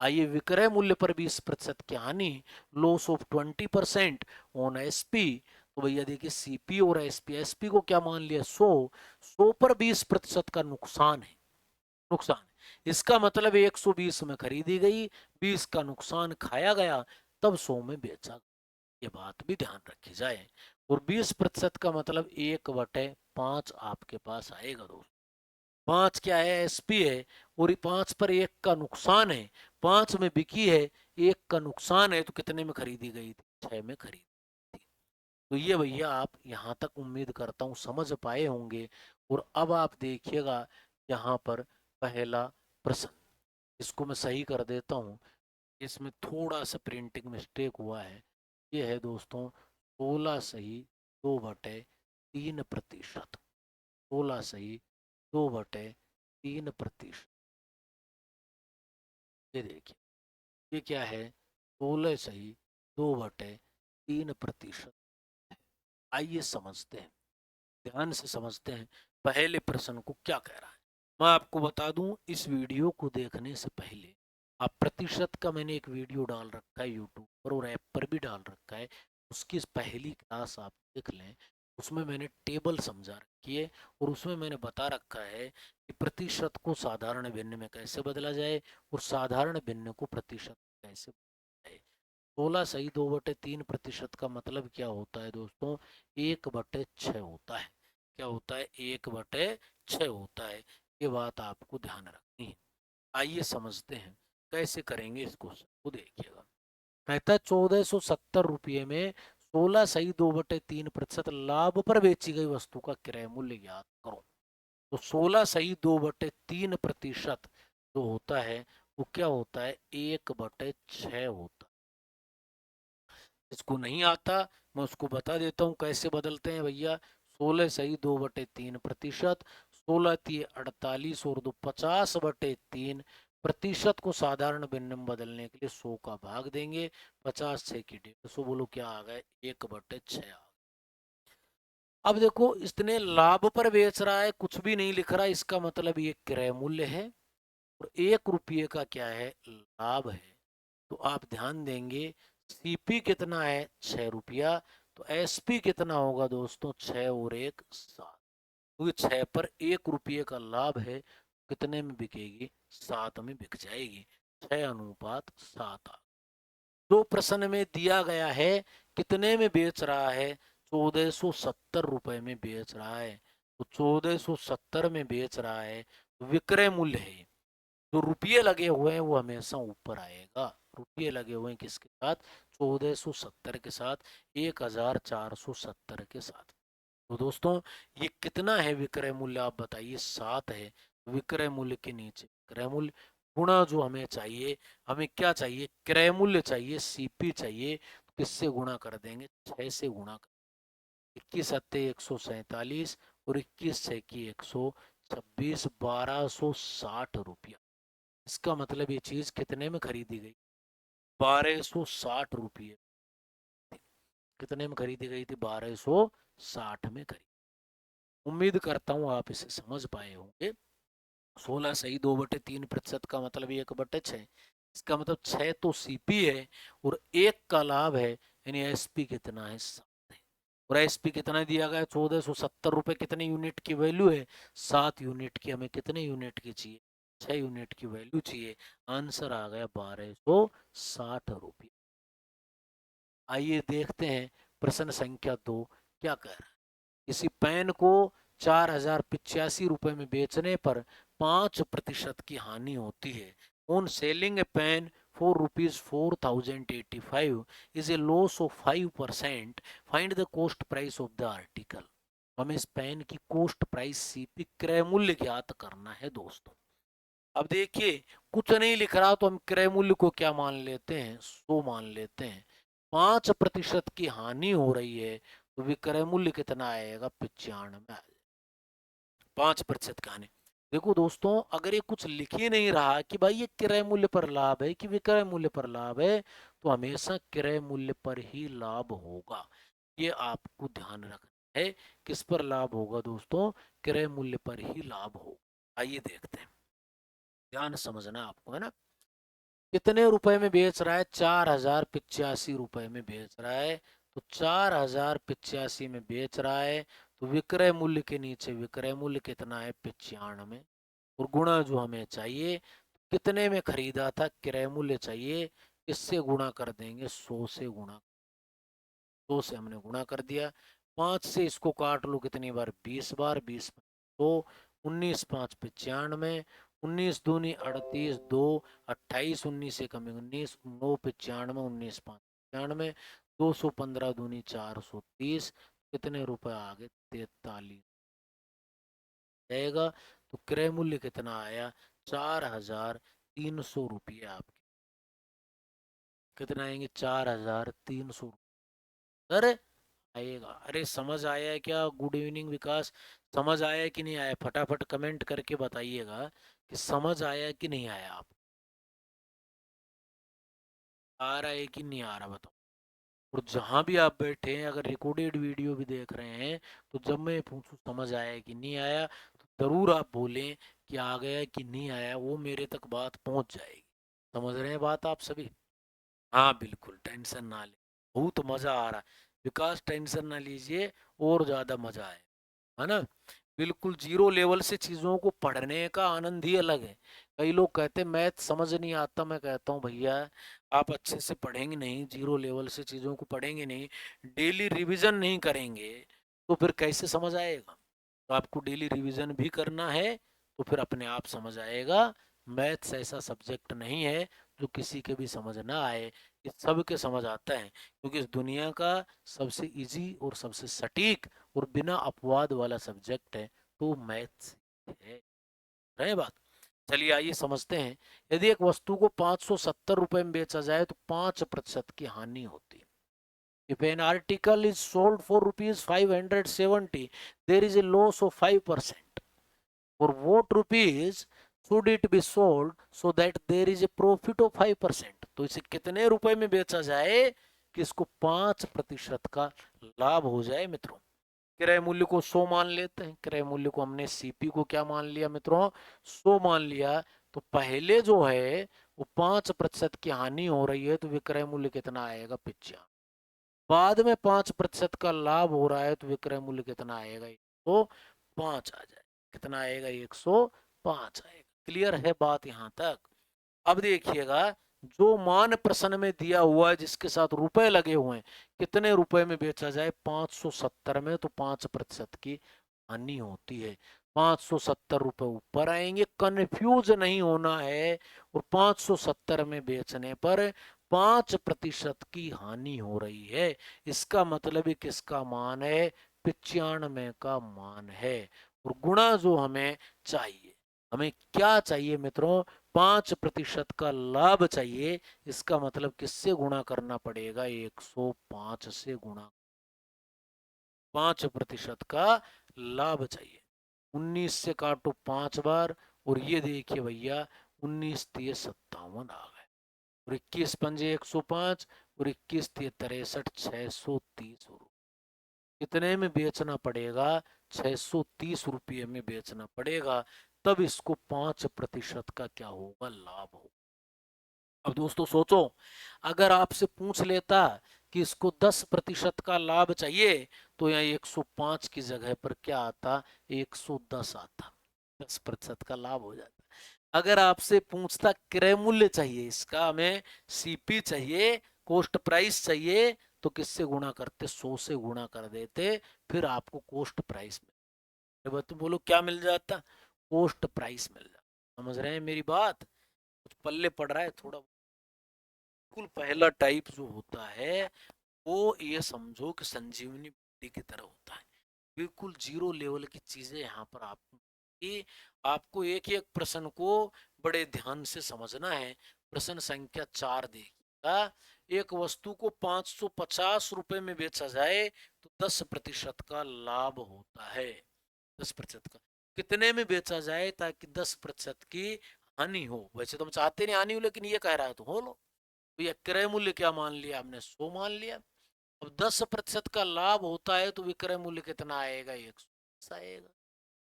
Speaker 1: आइए विक्रय मूल्य पर 20% की हानि, लॉस ऑफ 20% ऑन एसपी। तो भैया देखिए सीपी और एसपी, एसपी को क्या मान लिया? 100, 100 पर 20% का नुकसान है, नुकसान। इसका मतलब 120 में खरीदी गई, 20 का नुकसान खाया गया, तब 100 में बेचा। ये बात भी ध्यान रखी जाए। और 20% का मतलब 1/5 आपके पास आएगा दोस्त। 5 क्या है? एसपी है, और 5 पर एक का नुकसान है, 5 में बिकी है, एक का नुकसान है, तो कितने में खरीदी गई थी? 6 में खरीदी थी। तो ये भैया आप यहाँ तक उम्मीद करता हूँ समझ पाए होंगे। और अब आप देखिएगा यहाँ पर पहला प्रश्न, इसको मैं सही कर देता हूँ, इसमें थोड़ा सा प्रिंटिंग मिस्टेक हुआ है। ये है दोस्तों 16 सही 2/3%। 16 सही 2/3%। ये देखिए, ये क्या है? 16 सही 2/3%। आइए समझते हैं, ध्यान से समझते हैं पहले प्रश्न को क्या कह रहा है। मैं आपको बता दूं, इस वीडियो को देखने से पहले आप प्रतिशत का मैंने एक वीडियो डाल रखा है यूट्यूब पर, और ऐप पर भी डाल रखा है, उसकी पहली क्लास आप देख लें। उसमें मैंने टेबल समझा रखी है, और उसमें मैंने बता रखा है कि प्रतिशत को साधारण भिन्न में कैसे बदला जाए, और साधारण भिन्न को प्रतिशत कैसे बदला जाए। 16 सही 2/3% का मतलब क्या होता है दोस्तों? 1/6 होता है। क्या होता है? 1/6 होता है। ये बात आपको ध्यान रखनी है। आइए समझते हैं कैसे करेंगे इसको, सबको देखिएगा। कहता है 1470 रुपये में 16 सही 2/3% लाभ पर बेची गई वस्तु का क्रय मूल्य ज्ञात करो। तो 16 सही 2/3% जो होता है वो क्या होता है? 1/6 होता है। इसको नहीं आता, मैं उसको बता देता हूँ कैसे बदलते हैं भैया। 16 सही 2/3%, 16 तीय 48 और 2 50/3। प्रतिशत को साधारण भिन्न में बदलने के लिए 100 का भाग देंगे, 50 6 की 150, बोलो क्या आ गया? 1/6 आ। अब देखो इसने लाभ पर बेच रहा है, कुछ भी नहीं लिख रहा, इसका मतलब ये क्रय मूल्य है, और 1 रुपये का क्या है? लाभ है। तो आप ध्यान देंगे सीपी कितना है? 6 रुपया। तो एसपी कितना होगा दोस्तों? 6 और 1 7, क्योंकि 6 पर 1 रुपये का लाभ है, कितने में बिकेगी? 7 में बिक जाएगी। 6:7 दो प्रश्न में दिया गया है, कितने में बेच रहा है? 1470 रुपए में बेच रहा है। तो 1470 में बेच रहा है, विक्रय मूल्य है। जो रुपये लगे हुए हैं वो हमेशा ऊपर आएगा। रुपये लगे हुए हैं किसके साथ? 1470 के साथ, 1470 के साथ। तो दोस्तों ये कितना है विक्रय मूल्य? आप बताइए। 7 है। विक्रय मूल्य के नीचे क्रय मूल्य गुणा जो हमें चाहिए, हमें क्या चाहिए? क्रय मूल्य चाहिए, सीपी चाहिए। तो किससे गुणा कर देंगे? 6 से गुणा कर। 21 147 और 21 126, 1260 रुपया। इसका मतलब ये चीज कितने में खरीदी गई? 1260 रुपये। कितने में खरीदी गई थी? 1260 में खरीदी। उम्मीद करता हूँ आप इसे समझ पाए होंगे। 16 सही 2/3% का मतलब 1/6। इसका मतलब 6 तो सीपी है, और 1 का लाभ है, यानी एसपी कितना है? 7 है। और एसपी कितना दिया गया 1470 रुपए। कितने यूनिट की वैल्यू है? 7 यूनिट की। हमें कितने यूनिट की चाहिए? 6 यूनिट की वैल्यू चाहिए। आंसर आ गया 1260 रुपये। आइए देखते हैं प्रश्न संख्या 2 क्या कह रहा है। किसी पेन को 4085 रुपए में बेचने पर 5% की हानि होती है। On selling a pen for ₹4085 is a loss of 5%। Find the cost price of the article. हमें इस पेन की कॉस्ट प्राइस सीपी क्रय मूल्य ज्ञात करना है दोस्तों। अब देखिए कुछ नहीं लिख रहा तो हम क्रय मूल्य को क्या मान लेते हैं? 100 मान लेते हैं। 5% की हानि हो रही है तो विक्रय मूल्य कितना आएगा? 95। 5% का हानि। देखो दोस्तों अगर ये कुछ लिख ही नहीं रहा कि भाई ये क्रय मूल्य पर लाभ है कि विक्रय मूल्य पर लाभ है, तो हमेशा क्रय मूल्य पर ही लाभ होगा। ये आपको ध्यान रखना है। किस पर लाभ होगा दोस्तों? क्रय मूल्य पर ही लाभ होगा। आइए देखते हैं, ध्यान समझना आपको, है ना। कितने रुपए में बेच रहा है? 4085 रुपए में बेच रहा है। तो 4085 में बेच रहा है तो विक्रय मूल्य के नीचे विक्रय मूल्य कितना है? 95। और गुणा जो हमें चाहिए, कितने में खरीदा था? क्रय मूल्य चाहिए। इससे गुणा कर देंगे, 100 से गुणा। 100 से हमने गुणा कर दिया। 5 से इसको काट लो कितनी बार? 20 बार। 20 तो 19 5 95। 19 दूनी 38, 2 28, 19 से कमी 19, 9 95, 19 5 95, 215 दूनी 430। कितने रुपए आ गए? 43 आएगा। तो क्रय मूल्य कितना आया? 4300 रुपये आपके। कितना आएंगे? 4300। अरे आएगा। अरे समझ आया है क्या? गुड इवनिंग विकास। समझ आया है कि नहीं आया? फटाफट कमेंट करके बताइएगा कि समझ आया कि नहीं आया। आप आ रहा है कि नहीं आ रहा बताओ। और जहां भी आप बैठे हैं अगर रिकॉर्डेड वीडियो भी देख रहे हैं तो जब मैं पूछूं समझ आया कि नहीं आया तो जरूर आप बोलें कि आ गया कि नहीं आया, वो मेरे तक बात पहुंच जाएगी। समझ रहे हैं बात आप सभी? हाँ बिल्कुल, टेंशन ना ले। बहुत मजा आ रहा है विकास, टेंशन ना लीजिए, और ज्यादा मजा आए, है ना। बिल्कुल जीरो लेवल से चीजों को पढ़ने का आनंद ही अलग है। कई लोग कहते हैं मैथ समझ नहीं आता। मैं कहता हूँ भैया आप अच्छे से पढ़ेंगे नहीं, जीरो लेवल से चीजों को पढ़ेंगे नहीं, डेली रिवीजन नहीं करेंगे, तो फिर कैसे समझ आएगा? तो आपको डेली रिवीजन भी करना है, तो फिर अपने आप समझ आएगा। मैथ्स ऐसा सब्जेक्ट नहीं है जो किसी के भी समझ ना आए, ये सबके समझ आता है, क्योंकि इस दुनिया का सबसे इजी और सबसे सटीक और बिना अपवाद वाला सब्जेक्ट है तो मैथ्स है। रहे बात। चलिए आइए समझते हैं। यदि एक वस्तु को 570 रुपए में बेचा जाए तो 5% की हानि होती है। If an article is sold for ₹570, there is a loss of 5%. For what rupees should it be sold so that there is a profit of 5%? तो इसे कितने रुपए में बेचा जाए कि इसको 5% का लाभ हो जाए मित्रों? क्रय मूल्य को 100 मान लेते हैं। क्रय मूल्य को हमने सीपी को क्या मान लिया मित्रों? 100 मान लिया। तो पहले जो है वो 5% की हानि हो रही है तो विक्रय मूल्य कितना आएगा? 95। बाद में 5% का लाभ हो रहा है तो विक्रय मूल्य कितना आएगा? 105 आ जाए। कितना आएगा? 105 आएगा। क्लियर है बात यहाँ तक? अब देखिएगा, जो मान प्रश्न में दिया हुआ है जिसके साथ रुपए लगे हुए हैं, कितने रुपए में बेचा जाए? 570 में, तो 5% की हानि होती है। 570 रुपए ऊपर आएंगे, कंफ्यूज नहीं होना है। और 570 में बेचने पर 5% की हानि हो रही है। इसका मतलब ये किसका मान है? 95 का मान है। और गुणा जो हमें चाहिए, हमें क्या चाहिए मित्रों? 5% का लाभ चाहिए। इसका मतलब किससे गुणा करना पड़ेगा? 105 से गुणा। 5% का लाभ चाहिए। 19 से काटो 5 बार, और ये देखिए भैया 19 तिये 57 आ गए। और 21 पंजे 105, और 21 तिये 63, 630 रुपये। कितने में बेचना पड़ेगा? 630 रुपये में बेचना पड़ेगा। तब इसको 5% का क्या होगा? लाभ होगा। अब दोस्तों सोचो, अगर आपसे पूछ लेता कि इसको 10% का लाभ चाहिए, तो यहाँ 105 की जगह पर क्या आता, 110 आता, 10% का लाभ हो जाता। अगर आपसे पूछता क्रय मूल्य चाहिए इसका, हमें सीपी चाहिए, कॉस्ट प्राइस चाहिए, तो किससे गुणा करते, 100 से गुणा कर देते, फिर आपको कॉस्ट प्राइस मिल, तो बोलो क्या मिल जाता, कॉस्ट प्राइस मिल जाता। समझ रहे हैं मेरी बात, कुछ पल्ले पड़ रहा है थोड़ा। बिल्कुल पहला टाइप जो होता है वो ये समझो कि संजीवनी बूटी की तरह होता है, बिल्कुल जीरो लेवल की चीजें यहाँ पर आपको कि आपको एक एक प्रश्न को बड़े ध्यान से समझना है। प्रश्न संख्या 4 देखिएगा, एक वस्तु को 550 रुपए में बेचा जाए तो 10% का लाभ होता है। 10% का कितने में बेचा जाए ताकि 10% की हानि हो, वैसे तो हम चाहते नहीं हानि हो, लेकिन ये कह रहा है तो हो लो। तो ये क्रय मूल्य क्या मान लिया हमने, 100 मान लिया। अब 10% का लाभ होता है तो विक्रय मूल्य कितना आएगा, 110 आएगा।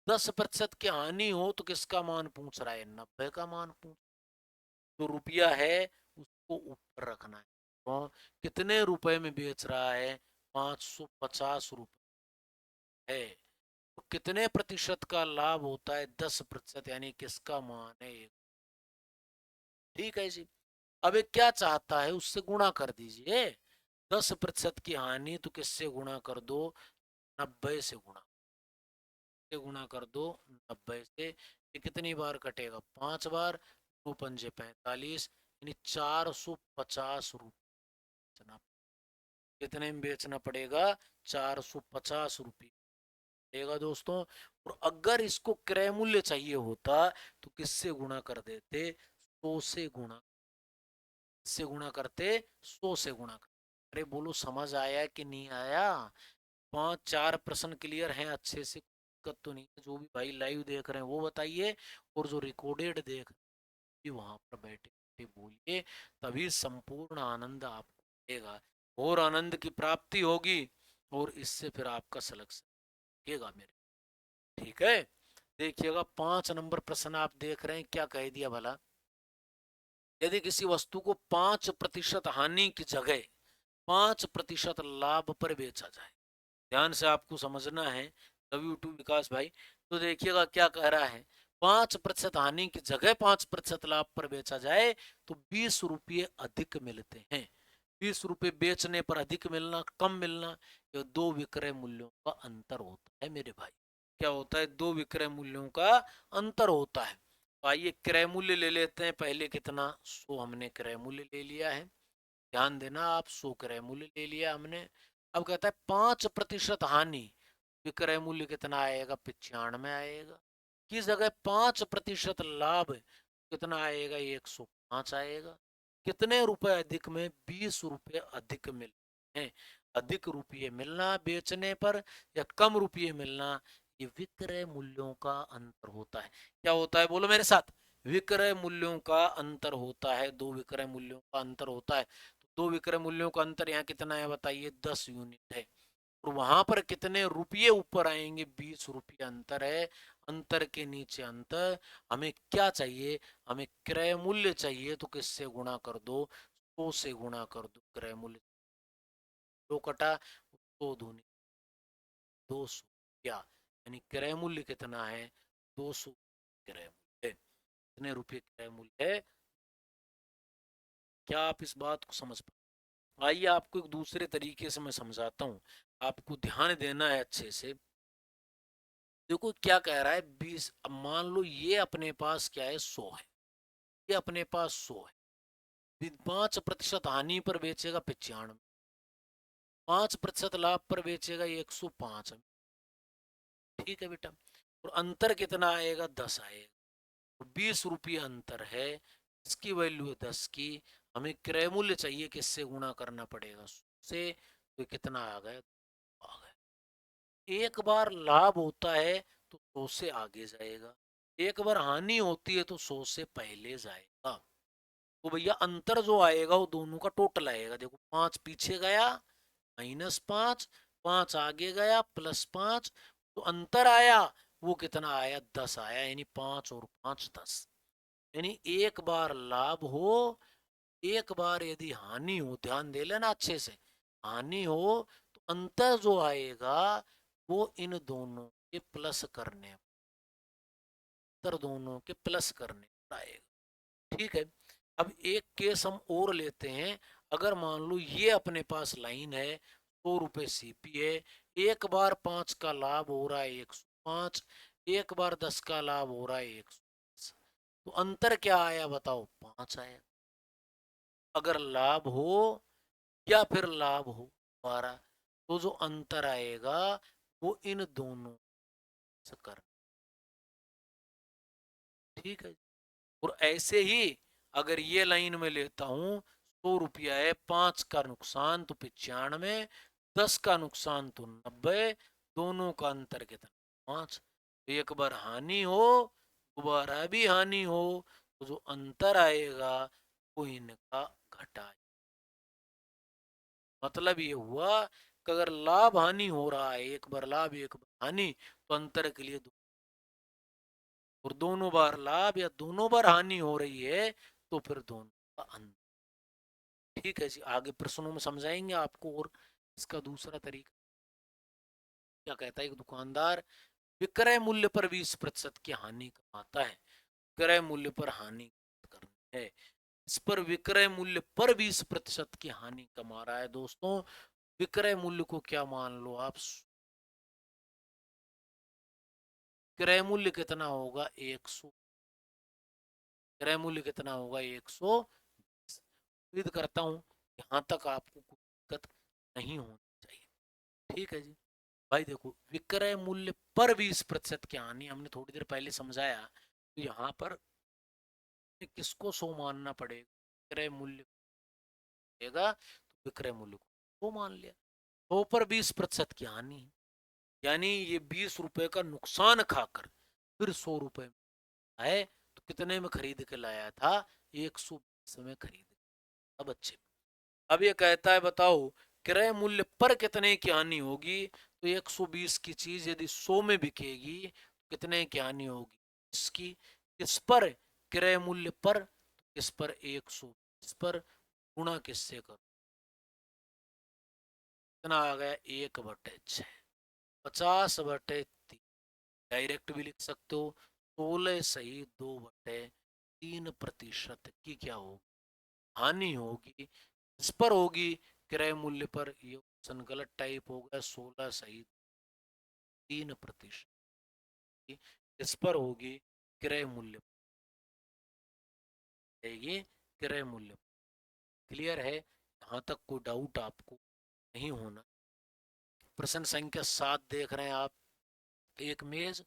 Speaker 1: 10% की हानि हो तो किसका मान पूछ रहा है, 90 का मान पूछ। तो रुपया है उसको ऊपर रखना है। तो कितने रुपए में बेच रहा है, 550 रुपए है, तो कितने प्रतिशत का लाभ होता है, 10%, यानी किसका मान है, ठीक है जी। अब ये क्या चाहता है, उससे गुणा कर दीजिए। 10% की हानि तो किससे गुणा कर दो, 90 से गुणा कर दो, 90 से। ये कितनी बार कटेगा, 5 बार, 2 पंजे 45, यानी 450 रुपये कितने में बेचना पड़ेगा, 450 रुपये पड़ेगा दोस्तों। और अगर इसको क्रय मूल्य चाहिए होता तो किससे गुणा कर देते, 100 से गुणा, से गुणा करते, 100 से गुणा करते। अरे बोलो समझ आया कि नहीं आया, 5 4 प्रश्न क्लियर हैं अच्छे से, दिक्कत तो नहीं है। जो भी भाई लाइव देख रहे हैं वो बताइए, और जो रिकॉर्डेड देख रहे हैं वहां पर बैठे बैठे बोलिए, तभी संपूर्ण आनंद आपको मिलेगा, और आनंद की प्राप्ति होगी, और इससे फिर आपका सिलेक्शन होगा मेरे, ठीक है। देखिएगा 5 नंबर प्रश्न आप देख रहे हैं, क्या कह दिया भला, यदि किसी वस्तु को 5% हानि की जगह 5% लाभ पर बेचा जाए, ध्यान से आपको समझना है W2 विकास भाई। तो देखिएगा क्या कह रहा है, 5% हानि की जगह 5% लाभ पर बेचा जाए तो 20 रुपये अधिक मिलते हैं। 20 रुपये बेचने पर अधिक मिलना, कम मिलना, ये दो विक्रय मूल्यों का अंतर होता है मेरे भाई। क्या होता है, दो विक्रय मूल्यों का अंतर होता है। तो आइए क्रय मूल्य ले लेते हैं पहले, कितना, 100 हमने क्रय मूल्य ले लिया है, ध्यान देना आप, 100 क्रय मूल्य ले लिया हमने। अब कहता है 5% हानि, विक्रय मूल्य कितना आएगा, 95 आएगा। किस जगह 5% लाभ, कितना आएगा, 105 आएगा। कितने रुपए अधिक में, 20 रुपए अधिक मिल हैं। अधिक रुपये मिलना बेचने पर या कम रुपये मिलना, ये विक्रय मूल्यों का अंतर होता है। क्या होता है, बोलो मेरे साथ, विक्रय मूल्यों का अंतर होता है, दो विक्रय मूल्यों का अंतर होता है। तो दो विक्रय मूल्यों का अंतर यहाँ कितना है बताइए, 10 यूनिट है। और वहां पर कितने रुपये ऊपर आएंगे, 20 रुपये अंतर है। अंतर के नीचे अंतर, हमें क्या चाहिए, हमें क्रय मूल्य चाहिए, तो किससे गुणा कर दो, 100 से गुणा कर दो क्रय मूल्य। दो कटा, 100 दूनी 200, क्या, यानी क्रय मूल्य कितना है, 200 क्रय मूल्य, कितने रुपये क्रय मूल्य है। क्या आप इस बात को समझ पाए, आइए आपको एक दूसरे तरीके से मैं समझाता हूँ, आपको ध्यान देना है अच्छे से। देखो क्या कह रहा है, 20, अब मान लो ये अपने पास क्या है, 100 है, ये अपने पास 100 है, 5% हानि पर बेचेगा 95, 5% लाभ पर बेचेगा 105, ठीक है बेटा। और अंतर कितना आएगा, 10 आएगा, तो 20 रुपये अंतर है, इसकी वैल्यू है 10 की। हमें क्रय मूल्य चाहिए, किससे गुणा करना पड़ेगा, 100 से, तो कितना आ गया, आ गया। एक बार लाभ होता है तो 100 से आगे जाएगा, एक बार हानि होती है तो 100 से पहले जाएगा। तो भैया अंतर जो आएगा वो दोनों का टोटल आएगा, देखो 5 पीछे गया, -5, 5 आगे गया, +5, तो अंतर आया वो कितना आया, 10 आया, यानी 5 और 5 10। यानी एक बार लाभ हो, एक बार यदि हानि हो, ध्यान दे लेना अच्छे से, हानि हो तो अंतर जो आएगा वो इन दोनों के प्लस करने, अंतर दोनों के प्लस करने पर आएगा। ठीक है। अब एक केस हम और लेते हैं। अगर मान लो ये अपने पास लाइन है, 100 रुपए सीपी है, एक बार 5 का लाभ हो रहा है 105, एक बार 10 का लाभ हो रहा है 110, तो अंतर क्या आया बताओ? 5 आया। अगर लाभ हो या फिर लाभ हो हमारा, तो जो अंतर आएगा वो इन दोनों से कर। ठीक है। और ऐसे ही अगर ये लाइन में लेता हूं, 100 रुपया है, 5 का नुकसान तो 95, 10 का नुकसान तो 90, दोनों का अंतर कितना? 5। एक बार हानि हो, दोबारा भी हानि हो, तो जो अंतर आएगा वो इनका घटा। मतलब ये हुआ कि अगर लाभ हानि हो रहा है, एक बार लाभ एक बार हानि, तो अंतर के लिए और दोनों बार लाभ या दोनों बार हानि हो रही है तो फिर दोनों का अंतर। ठीक है जी, आगे प्रश्नों में समझाएंगे आपको। और इसका दूसरा तरीका क्या कहता है? एक दुकानदार विक्रय मूल्य पर 20% की हानि कमाता है। विक्रय मूल्य पर हानि करनी है, इस पर विक्रय मूल्य पर 20% की हानि कमा रहा है। दोस्तों विक्रय मूल्य को क्या मान लो आप, क्रय मूल्य कितना होगा? 100। क्रय मूल्य कितना होगा? 100। उम्मीद करता हूं यहां तक आपको कोई दिक्कत नहीं होनी चाहिए। ठीक है जी। भाई देखो, विक्रय मूल्य पर 20% की हानि हमने थोड़ी देर पहले समझाया, तो यहाँ पर किसको 100 मानना पड़ेगा? विक्रय मूल्य देगा तो विक्रय मूल्य को 100 मान लिया। 100 पर 20% की हानि, यानी ये 20 रुपए का नुकसान खाकर फिर 100 रुपए आए, तो कितने में खरीद के लाया था? 120 में खरीद। अब अच्छे, अब ये कहता है बताओ क्रय मूल्य पर कितने की हानि होगी? तो 120 की चीज यदि 100 में बिकेगी तो कितने की हानि होगी? इसकी। किस पर? क्रय मूल्य पर। इस पर 120 पर गुणा किससे करो? कितना आ गया? 1/6। 50/3। डायरेक्ट भी लिख सकते हो। 16 सही 2/3% की क्या होगी? हानि होगी। इस पर होगी क्रय मूल्य पर। ये ऑप्शन गलत टाइप हो गया। 16 सही 3%। इस पर होगी क्रय मूल्य, ये क्रय मूल्य। क्लियर है? यहाँ तक कोई डाउट आपको नहीं होना। प्रश्न संख्या 7 देख रहे हैं आप। एक मेज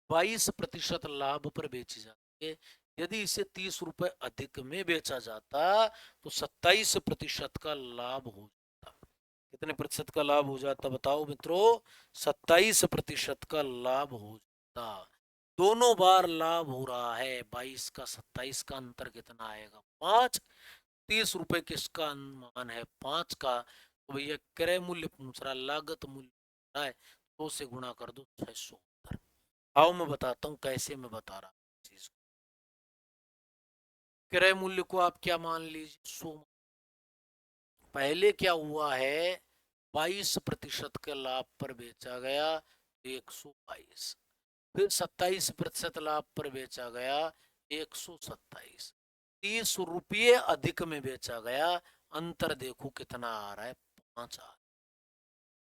Speaker 1: 22% लाभ पर बेची जाती है। यदि इसे 30 रुपए अधिक में बेचा जाता तो 27% का लाभ हो जाता। कितने प्रतिशत का लाभ हो जाता बताओ मित्रों? 27% का लाभ हो जाता। दोनों बार लाभ हो रहा है। 22 का 27 का अंतर कितना आएगा? 5। 30 रुपए किसका अनुमान है? 5 का। तो भैया क्रय मूल्य पूछ रहा, लागत मूल्य है, 2 से गुणा कर दो 670। आओ मैं बताता हूँ कैसे मैं बता रहा चीज। क्रय मूल्य को आप क्या मान लीजिए? 100। पहले क्या हुआ है? 22% के लाभ पर बेचा गया 122, फिर 27% लाभ पर बेचा गया 127, 30 रुपये अधिक में बेचा गया। अंतर देखो कितना आ रहा है? 5 आ रहा है।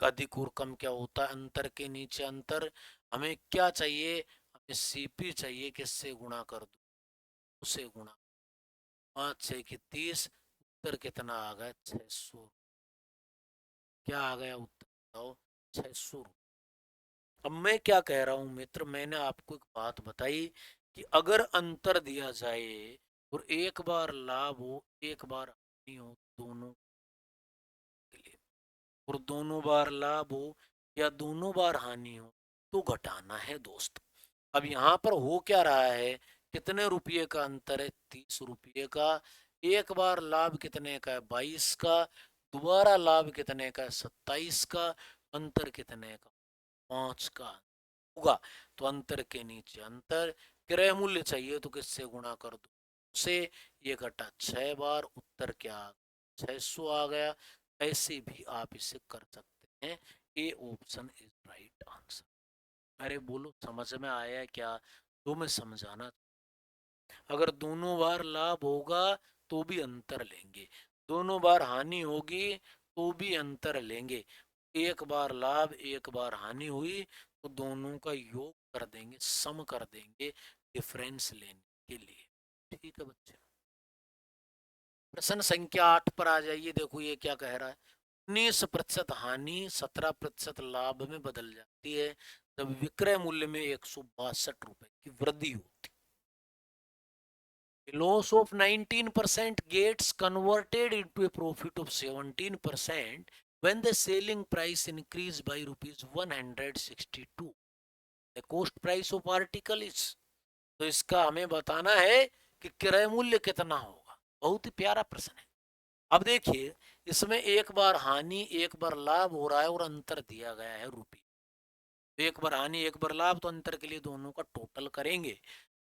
Speaker 1: अधिक और कम क्या होता है? अंतर के नीचे अंतर। हमें क्या चाहिए? हमें सीपी चाहिए। किससे गुणा कर दो? उसे गुणा। 5 6 की 30। उत्तर कितना आ गया? 600। क्या आ गया उत्तर बताओ? 600। अब मैं क्या कह रहा हूं मित्र, मैंने आपको एक बात बताई कि अगर अंतर दिया जाए और एक बार लाभ हो एक बार हानि हो, दोनों के लिए, और दोनों बार लाभ हो या दोनों बार हानि हो, तो घटाना है दोस्त। अब यहाँ पर हो क्या रहा है? कितने रुपये का अंतर है? 30 रुपये का। एक बार लाभ कितने का है? 22 का। दोबारा लाभ कितने का है? 27 का। अंतर कितने का? 5 का होगा। तो अंतर के नीचे अंतर। क्रय मूल्य चाहिए तो किससे गुणा कर दो? से। ये घटा 6 बार। उत्तर क्या? 600 आ गया। ऐसे भी आप इसे कर सकते हैं। A option is right answer. अरे बोलो समझ में आया क्या? तो मैं समझाना, अगर दोनों बार लाभ होगा तो भी अंतर लेंगे, दोनों बार हानि होगी तो भी अंतर लेंगे। एक बार लाभ एक बार हानि हुई तो दोनों का योग कर देंगे, सम कर देंगे डिफरेंस लेने के लिए। ठीक है बच्चे, प्रश्न संख्या 8 पर आ जाइए। देखो ये क्या कह रहा है, 19% हानि 17% लाभ में बदल जाती है जब विक्रय मूल्य में 162 रुपए की वृद्धि होती है। Loss of 19% gets converted into a profit of 17% when the selling price increase by rupees 162, the cost price of article is। तो इसका हमें बताना है कि क्रय मूल्य कितना होगा। बहुत ही प्यारा प्रश्न है। अब देखिए, इसमें एक बार हानि एक बार लाभ हो रहा है और अंतर दिया गया है रुपये। एक बार हानि एक बार लाभ, तो अंतर के लिए दोनों का टोटल करेंगे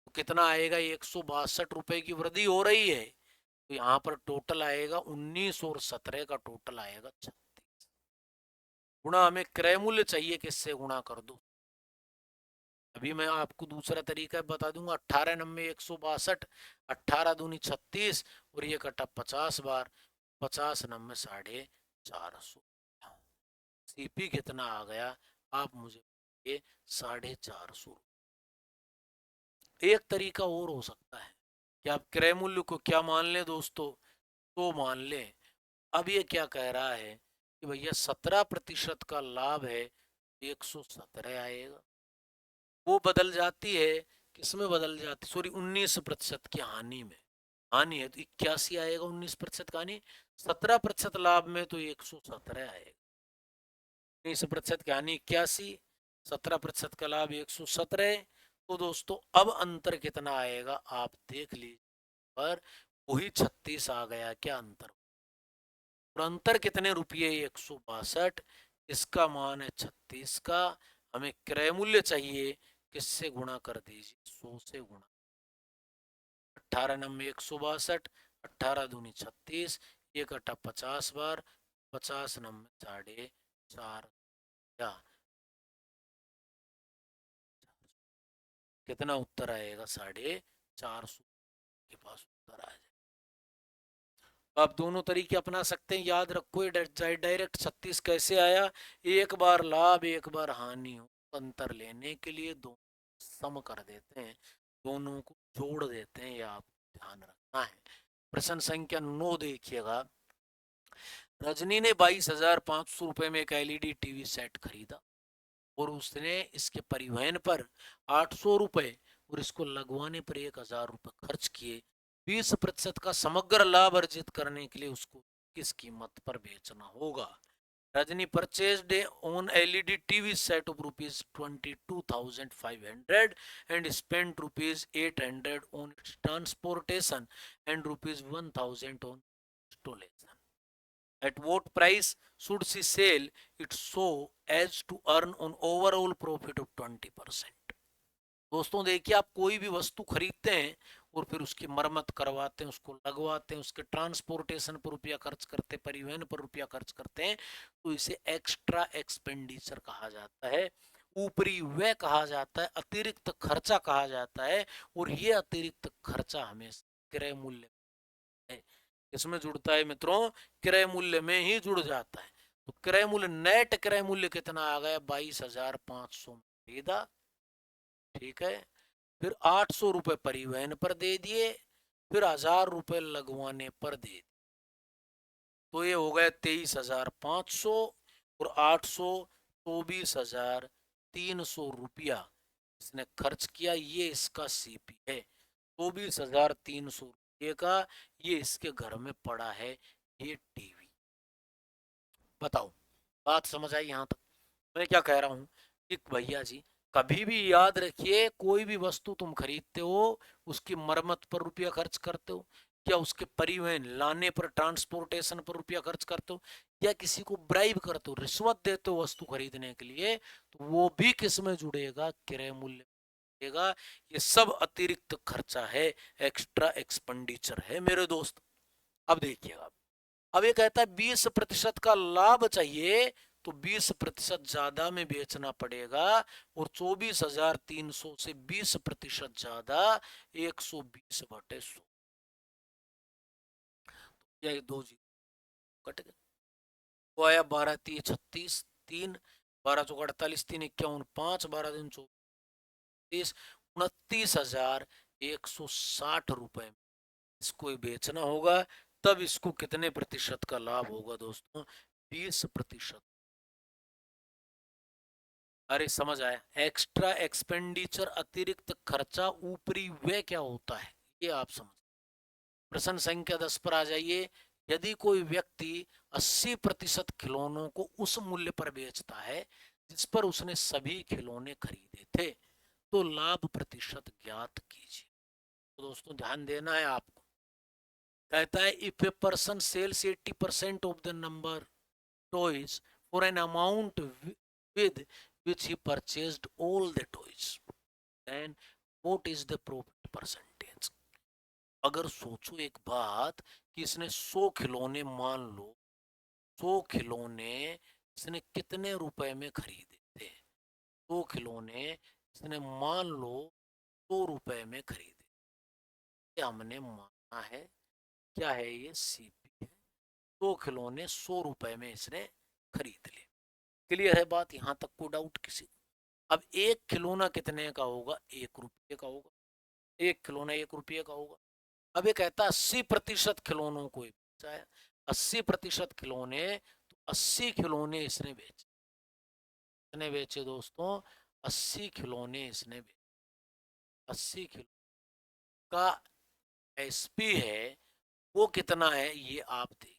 Speaker 1: तो कितना आएगा, 162 रुपए की वृद्धि हो रही है तो यहाँ पर टोटल आएगा 19 और 17 का टोटल आएगा 36। गुणा हमें क्रय मूल्य चाहिए, किससे गुणा कर दो। अभी मैं आपको दूसरा तरीका बता दूंगा। 18 नब्बे 162, 18 दूनी 36 और ये कटा 50 बार, 50 नब्बे 450। सीपी कितना आ गया आप मुझे ये 450। एक तरीका और हो सकता है कि आप क्रय मूल्य को क्या मान लें दोस्तों, तो मान लें, अब ये क्या कह रहा है कि भैया 17% का लाभ है, 117 आएगा। वो बदल जाती है, किसमें बदल जाती, सॉरी 19% की हानि में। हानि है तो 81 आएगा, 19% का हानि, 17% लाभ में तो 117 आएगा। 19% की हानि 81, 17% का लाभ 117। तो दोस्तों अब अंतर कितना आएगा आप देख लीजिए, पर वही 36 आ गया क्या अंतर। और अंतर कितने रुपये, 162, इसका मान है 36 का। हमें क्रय मूल्य चाहिए, किससे गुणा कर दीजिए, 100 से गुणा। 18 नब्बे 162, 18 दूनी 36, एक अट्ठा 50 बार, 50 नब्बे 450, या कितना उत्तर आएगा, 450 के पास उत्तर आ जाए। आप दोनों तरीके अपना सकते हैं, याद रखो ये डायरेक्ट 36 कैसे आया, एक बार लाभ एक बार हानि हो, अंतर लेने के लिए दो सम कर देते हैं, दोनों को जोड़ देते हैं, ये आप ध्यान रखना है। प्रश्न संख्या 9 देखिएगा। रजनी ने 22,500 रुपए में एक एलईडी टीवी सेट खरीदा और उसने इसके परिवहन पर 800 रुपए और इसको लगवाने पर 1,000 रुपए खर्च किए। 20% का समग्र लाभ अर्जित करने के लिए उसको किस कीमत पर बेचना होगा। Rajni purchased on LED TV set of rupees 22,500 and spent rupees 800 on transportation and rupees 1,000 on installation. At what price should she sell it so as to earn an overall profit of 20%? दोस्तों देखिए, आप कोई भी वस्तु खरीदते हैं और फिर उसकी मरम्मत करवाते हैं, उसको लगवाते हैं, उसके ट्रांसपोर्टेशन पर रुपया खर्च करते हैं, परिवहन पर रुपया खर्च करते हैं, तो इसे एक्स्ट्रा एक्सपेंडिचर कहा जाता है, ऊपरी व्यय कहा जाता है, अतिरिक्त खर्चा कहा जाता है। और ये अतिरिक्त खर्चा हमेशा क्रय मूल्य है, इसमें जुड़ता है मित्रों, क्रय मूल्य में ही जुड़ जाता है। तो क्रय मूल्य, नेट क्रय मूल्य कितना आ गया, 22,500 खरीदा, ठीक है, फिर 800 रुपए परिवहन पर दे दिए, फिर 1,000 रुपए लगवाने पर दे दिए, तो ये हो गया 23,500 और 800, 24,300 रुपया इसने खर्च किया। ये इसका सीपी है, 24,300 रुपये का, ये इसके घर में पड़ा है ये टीवी। बताओ, बात समझ आई यहाँ तक? मैं क्या कह रहा हूँ कि भैया जी, कभी भी याद रखिए, कोई भी वस्तु तुम खरीदते हो उसकी मरम्मत पर रुपया खर्च करते हो, क्या उसके परिवहन लाने पर, ट्रांसपोर्टेशन पर रुपया खर्च करते हो, या किसी को ब्राइब करते हो, रिश्वत देते हो वस्तु खरीदने के लिए, तो वो भी किस में जुड़ेगा, क्रय मूल्य जुड़ेगा। ये सब अतिरिक्त खर्चा है, एक्स्ट्रा एक्सपेंडिचर है मेरे दोस्त। अब देखिएगा, अब ये कहता है 20% का लाभ चाहिए, तो 20% ज्यादा में बेचना पड़ेगा, और 24,300 से 20% ज्यादा 120/100, यही दो जी कट गए। वो आया 12×3 = 36, 3 12×4 = 48, 3×51 5, 12×3 = 29,160 रुपए में इसको बेचना होगा। तब इसको कितने प्रतिशत का लाभ होगा दोस्तों? 20%। अरे समझ आया? एक्स्ट्रा एक्सपेंडिचर, अतिरिक्त खर्चा, ऊपरी व्यय क्या होता है, ये आप समझ। प्रश्न संख्या 10 पर आ जाइए। यदि कोई व्यक्ति 80% खिलौनों को उस मूल्य पर बेचता है जिस पर उसने सभी खिलौने खरीदे थे, तो लाभ प्रतिशत ज्ञात कीजिए। तो दोस्तों ध्यान देना है आपको। कहता है if a person sells 80% of the number toys for an amount with which he purchased all the toys, then what is the profit percentage? अगर सोचो एक बात कि इसने 100 खिलौने, मान लो 100 खिलौने इसने कितने रुपए में खरीदे थे? 100 खिलौने इसने मान लो 100 रुपए में खरीदे। क्या हमने माना है? क्या है ये? सीपी है। 100 खिलौने 100 रुपए में इसने खरीद लिए। क्लियर है बात? यहां तक को डाउट किसी? अब एक खिलौना कितने का होगा? 1 रुपये का होगा। एक खिलौना 1 रुपये का होगा। अब ये कहता है 80% खिलौनों को बेचा है। 80% खिलौने, तो 80 खिलौने इसने बेचे। कितने बेचे दोस्तों? 80 खिलौने इसने बेचे। 80 किलो का एसपी है, वो कितना है ये आप देखिए।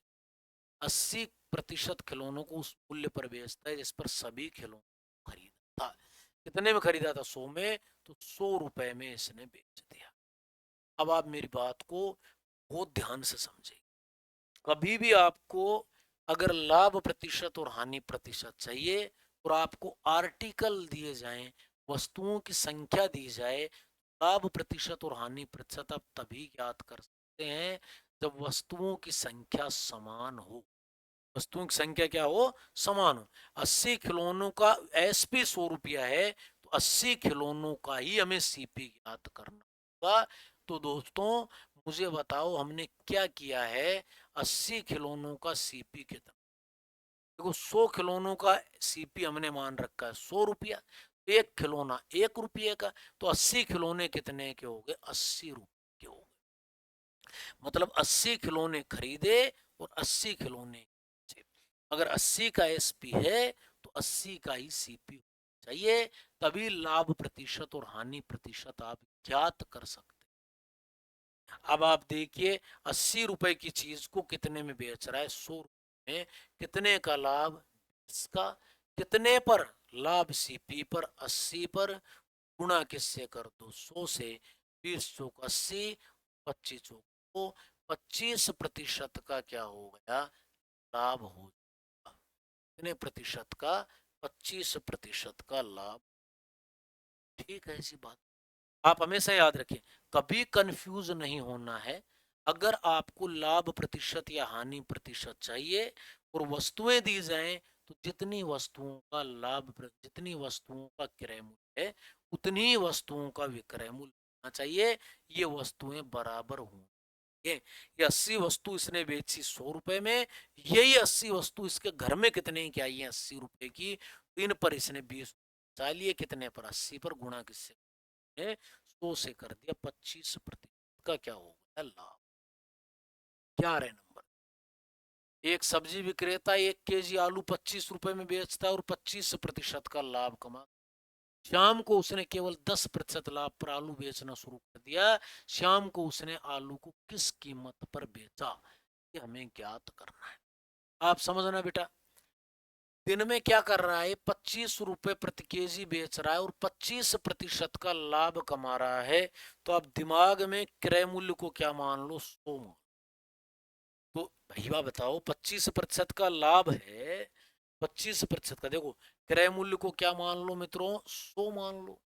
Speaker 1: 80% खिलौनों को उस मूल्य पर बेचता है जिस पर सभी खिलौनों खरीदा था। कितने में खरीदा था? 100 में, तो 100 रुपए में इसने बेच दिया। अब आप मेरी बात को बहुत ध्यान से समझें। कभी भी आपको अगर लाभ प्रतिशत और हानि प्रतिशत चाहिए और आपको आर्टिकल दिए जाएं, वस्तुओं की संख्या दी जाए, लाभ प्रतिशत और हानि प्रतिशत आप तभी ज्ञात कर सकते हैं जब वस्तुओं की संख्या समान हो। वस्तुओं की संख्या क्या हो? समान हो। 80 खिलौनों का एसपी 100 रुपया है, तो 80 खिलौनों का ही हमें सीपी ज्ञात करना होगा। तो दोस्तों मुझे बताओ हमने क्या किया है? 80 खिलौनों का सीपी कितना? देखो 100 खिलौनों का सीपी हमने मान रखा है 100 रुपया। एक खिलौना 1 रुपये का, तो 80 खिलौने कितने के हो गए? 80 रुपये के हो गए। मतलब 80 खिलौने खरीदे और 80 खिलौने बेचे। अगर 80 का एसपी है तो 80 का ही सीपी चाहिए, तभी लाभ प्रतिशत और हानि प्रतिशत आप ज्ञात कर सकते। अब आप देखिए 80 रुपए की चीज को कितने में बेच रहा है? 100 रुपए में। कितने का लाभ? इसका कितने पर लाभ? सीपी पर। 80 पर गुणा किससे कर दो? 100 से। 20 चौक 80, 25 चौक तो 25% का क्या हो गया? लाभ हो गया। कितने प्रतिशत का? 25% का लाभ। ठीक है, ऐसी बात आप हमेशा याद रखें, कभी कंफ्यूज नहीं होना है। अगर आपको लाभ प्रतिशत या हानि प्रतिशत चाहिए और वस्तुएं दी जाएं, तो जितनी वस्तुओं का लाभ, जितनी वस्तुओं का क्रय मूल्य है उतनी ही वस्तुओं का विक्रय मूल्य होना चाहिए। ये वस्तुएं बराबर हों। ये 80 वस्तु इसने बेची 100 रुपए में, यही 80 वस्तु इसके घर में कितने की आई है? 80 रुपए की। इन पर इसने 20 लिए, कितने पर? 80 पर गुणा किससे? 100 से कर दिया। 25% का क्या हो गया? लाभ। 11 नंबर, एक सब्जी विक्रेता 1 केजी आलू 25 रुपए में बेचता है और 25% का लाभ कमा। शाम को उसने केवल 10% लाभ पर आलू बेचना शुरू कर दिया। शाम को उसने आलू को किस कीमत पर बेचा? ये हमें ज्ञात करना है। आप समझना बेटा, दिन में क्या कर रहा है? 25 रुपए प्रति केजी बेच रहा है और 25% का लाभ कमा रहा है। तो आप दिमाग में क्रय मूल्य को क्या मान लो? 100 मान। तो भैया बताओ 25% का लाभ है, 25% का, देखो क्रय मूल्य को क्या मान लो मित्रों? 100 मान लो।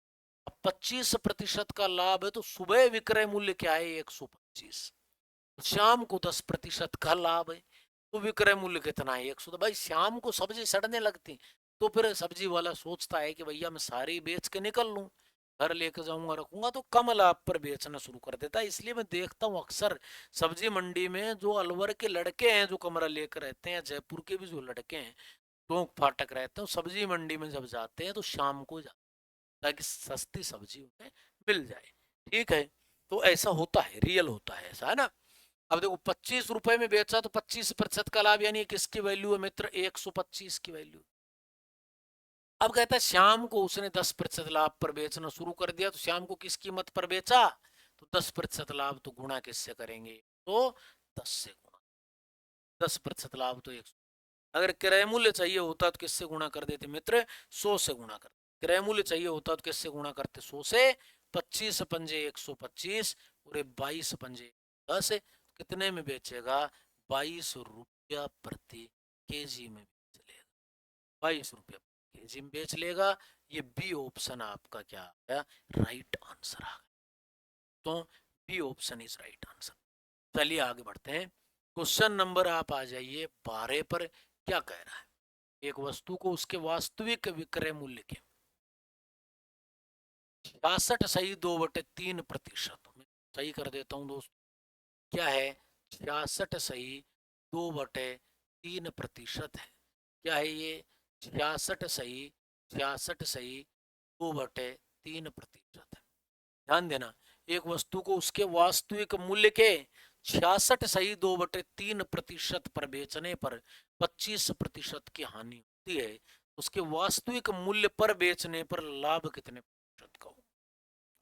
Speaker 1: अब 25% का लाभ है तो सुबह विक्रय मूल्य क्या है? 125। शाम को 10% का लाभ है, तो विक्रय मूल्य कितना है 100। तो भाई शाम को सब्जी सड़ने लगती, तो फिर सब्जी वाला सोचता है कि भैया मैं सारी बेच के निकल लूं, घर लेकर जाऊंगा रखूंगा, तो कम लाभ पर बेचना शुरू कर देता है। इसलिए मैं देखता हूँ अक्सर सब्जी मंडी में जो अलवर के लड़के हैं जो कमरा लेकर रहते हैं, जयपुर के भी जो लड़के हैं टोंक फाटक रहते हैं, सब्जी मंडी में जब जाते हैं तो शाम को जाते हैं ताकि सस्ती सब्जी उन्हें मिल जाए। ठीक है, तो ऐसा होता है, रियल होता है ऐसा, है ना। अब देखो 25 रुपए में बेचा तो 25% का लाभ, यानी किसकी वैल्यू है मित्र, 125 की वैल्यू। अब कहता है शाम को उसने 10% लाभ पर बेचना शुरू कर दिया, तो शाम को किस कीमत पर बेचा, तो 10% लाभ तो गुणा किससे करेंगे, तो 10 से गुणा। 10% लाभ तो 100। अगर क्रय मूल्य चाहिए होता तो किससे गुणा कर देते मित्र, 100 से गुणा कर। क्रय मूल्य चाहिए होता तो किससे गुणा करते, 100 से। 25 पंजे 125 और 22 पंजे 10, कितने में बेचेगा, 22 रुपया प्रति केजी में बेच लेगा। 22 रुपया केजी में बेच लेगा। ये बी ऑप्शन आपका क्या आ गया, राइट आंसर आ गया। तो B option is right answer. चलिए आगे बढ़ते हैं। क्वेश्चन नंबर आप आ जाइए 12 पर। क्या कह रहा है, एक वस्तु को उसके वास्तविक विक्रय मूल्य के 66.2/3%, सही कर देता हूं दोस्त, क्या है 66.2/3% है। क्या है ये, 66.2/3% है। ध्यान देना, एक वस्तु को उसके वास्तविक मूल्य के 66.2/3% पर बेचने पर 25% की हानि होती है। उसके वास्तविक मूल्य पर बेचने पर लाभ कितने प्रतिशत का हो।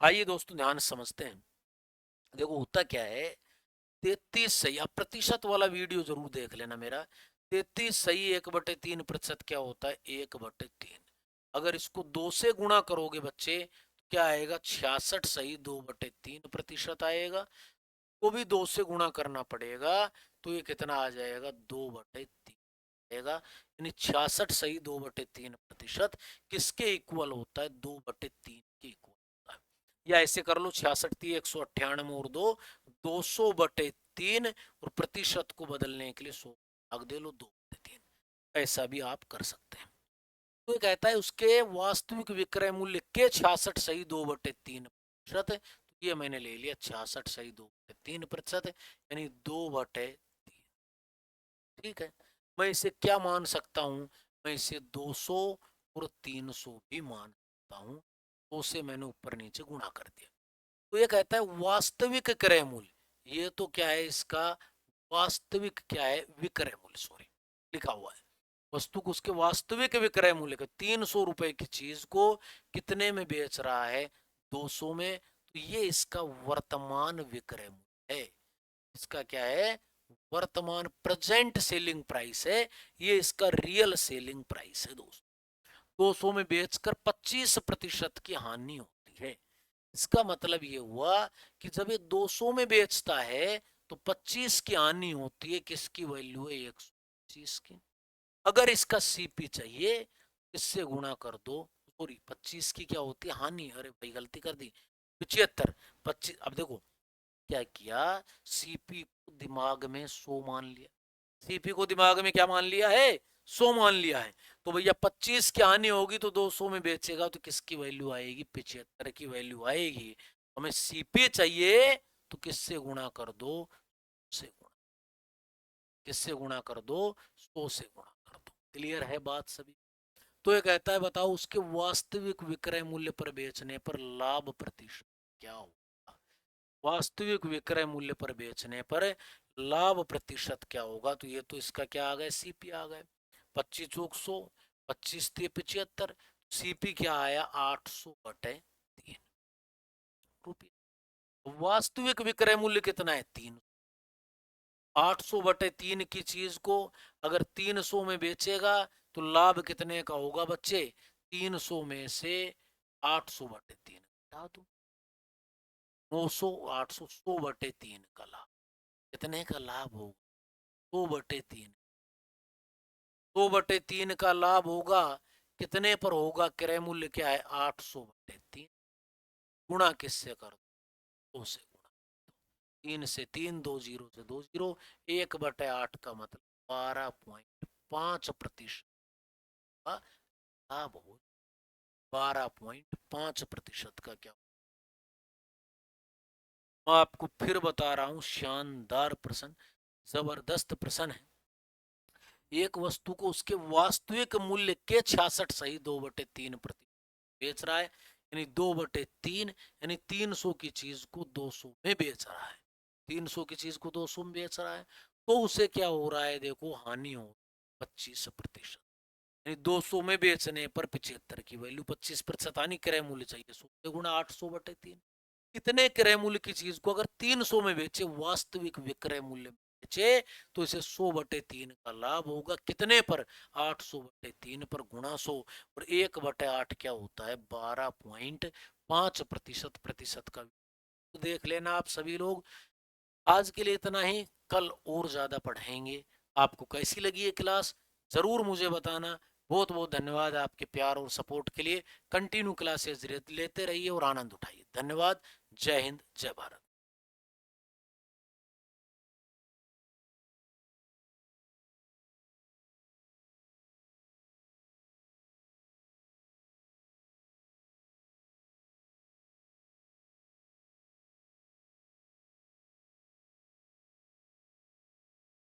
Speaker 1: आइए दोस्तों ध्यान से समझते हैं। देखो होता क्या है, 33 सही, आप प्रतिशत वाला वीडियो जरूर देख लेना मेरा। 33 सही 1/3% क्या होता है, 1/3। अगर इसको 2 से गुणा करोगे बच्चे तो क्या आएगा, 66 सही 2/3% आएगा। को भी 2 से गुणा करना पड़ेगा, तो ये कितना आ जाएगा, 2/3 आएगा। यानी 66 सही 2/3% किसके इक्वल होता है, 2/3 के इक्वल होता है। या ऐसे कर लो, 66 198 और 200/3, और प्रतिशत को बदलने के लिए 100 भाग दे लो 2/3। ऐसा भी आप कर सकते हैं। तो ये कहता है उसके वास्तविक विक्रय मूल्य के 66 सही 2/3%। तो ये मैंने ले लिया 66 सही 2/3%, यानी 2/3। ठीक है, मैं इसे क्या मान सकता हूं, मैं इसे 200 और 300 भी मान सकता हूं। तो उसे मैंने ऊपर नीचे गुणा कर दिया। तो ये कहता है वास्तविक क्रय मूल्य, ये तो क्या है इसका वास्तविक, क्या है विक्रय मूल्य, सॉरी लिखा हुआ है। वस्तु को उसके वास्तविक विक्रय मूल्य का 300 रुपए की चीज को कितने में बेच रहा है, 200 में। तो ये इसका वर्तमान विक्रय मूल्य है। इसका क्या है, वर्तमान प्रेजेंट सेलिंग प्राइस है। ये इसका रियल सेलिंग प्राइस है दोस्तों। 200 में बेचकर 25% की हानि होती है। इसका मतलब ये हुआ कि जब ये 200 में बेचता है तो 25 की हानि होती है, किसकी वैल्यू है, 125 की। अगर इसका सीपी चाहिए, इससे गुणा कर दो, सॉरी 25 की क्या होती है हानि, अरे भाई गलती कर दी, 75। 25, अब देखो क्या किया, सीपी को दिमाग में 100 मान लिया। सीपी को दिमाग में क्या मान लिया है, 100 मान लिया है। तो भैया 25 की हानि होगी तो 200 में बेचेगा तो किसकी वैल्यू आएगी, 75 की वैल्यू आएगी। हमें सीपी चाहिए तो किससे गुणा कर दो, से गुणा, किससे गुणा कर दो, 100 से गुणा कर दो। क्लियर है बात सभी। तो ये कहता है बताओ उसके वास्तविक विक्रय मूल्य पर बेचने पर लाभ प्रतिशत क्या होगा। वास्तविक विक्रय मूल्य पर बेचने पर लाभ प्रतिशत क्या होगा। तो ये तो इसका क्या आ गया, सीपी आ गए 25 चौक 100, 25 × 75, सीपी क्या आया 800/3 रुपये। वास्तविक विक्रय मूल्य कितना है 3। 800/3 की चीज को अगर 300 में बेचेगा तो लाभ कितने का होगा बच्चे, 300 में से 800/3 घटा दो, 900, 800, 100/3 का लाभ, कितने का लाभ होगा, 100/3। 100/3 का लाभ होगा, कितने पर होगा, क्रय मूल्य क्या है 800/3, गुणा किससे कर दो, 2 से गुणा। 3 से 3, 2 0 से 2 0, 1/8 का मतलब 12.5% का लाभ हो। 12.5% का क्या, मैं आपको फिर बता रहा हूं, शानदार प्रश्न, जबरदस्त प्रश्न है। एक वस्तु को उसके वास्तविक मूल्य के 66.2/3 बेच रहा है, यानी 2/3, यानी 300 की चीज को 200 में बेच रहा है। 300 की चीज को 200 में बेच रहा है, तो उसे क्या हो रहा है, देखो हानि हो 25%। यानी 200 में बेचने पर 75 की वैल्यू 25% हानि, क्रय मूल्य चाहिए 100 गुणा 800/3। कितने क्रय मूल्य की चीज को अगर 300 में बेचे, वास्तविक विक्रय मूल्य में बेचे, तो इसे 100/3 का लाभ होगा। कितने पर, 800/3 पर गुणा 100, और 1/8 क्या होता है, 12.5% प्रतिशत का। तो देख लेना आप सभी लोग। आज के लिए इतना ही, कल और ज्यादा पढ़ेंगे। आपको कैसी लगी ये क्लास जरूर मुझे बताना। बहुत बहुत धन्यवाद आपके प्यार और सपोर्ट के लिए। कंटिन्यू क्लासेस लेते रहिए और आनंद उठाइए। धन्यवाद। जय हिंद, जय भारत।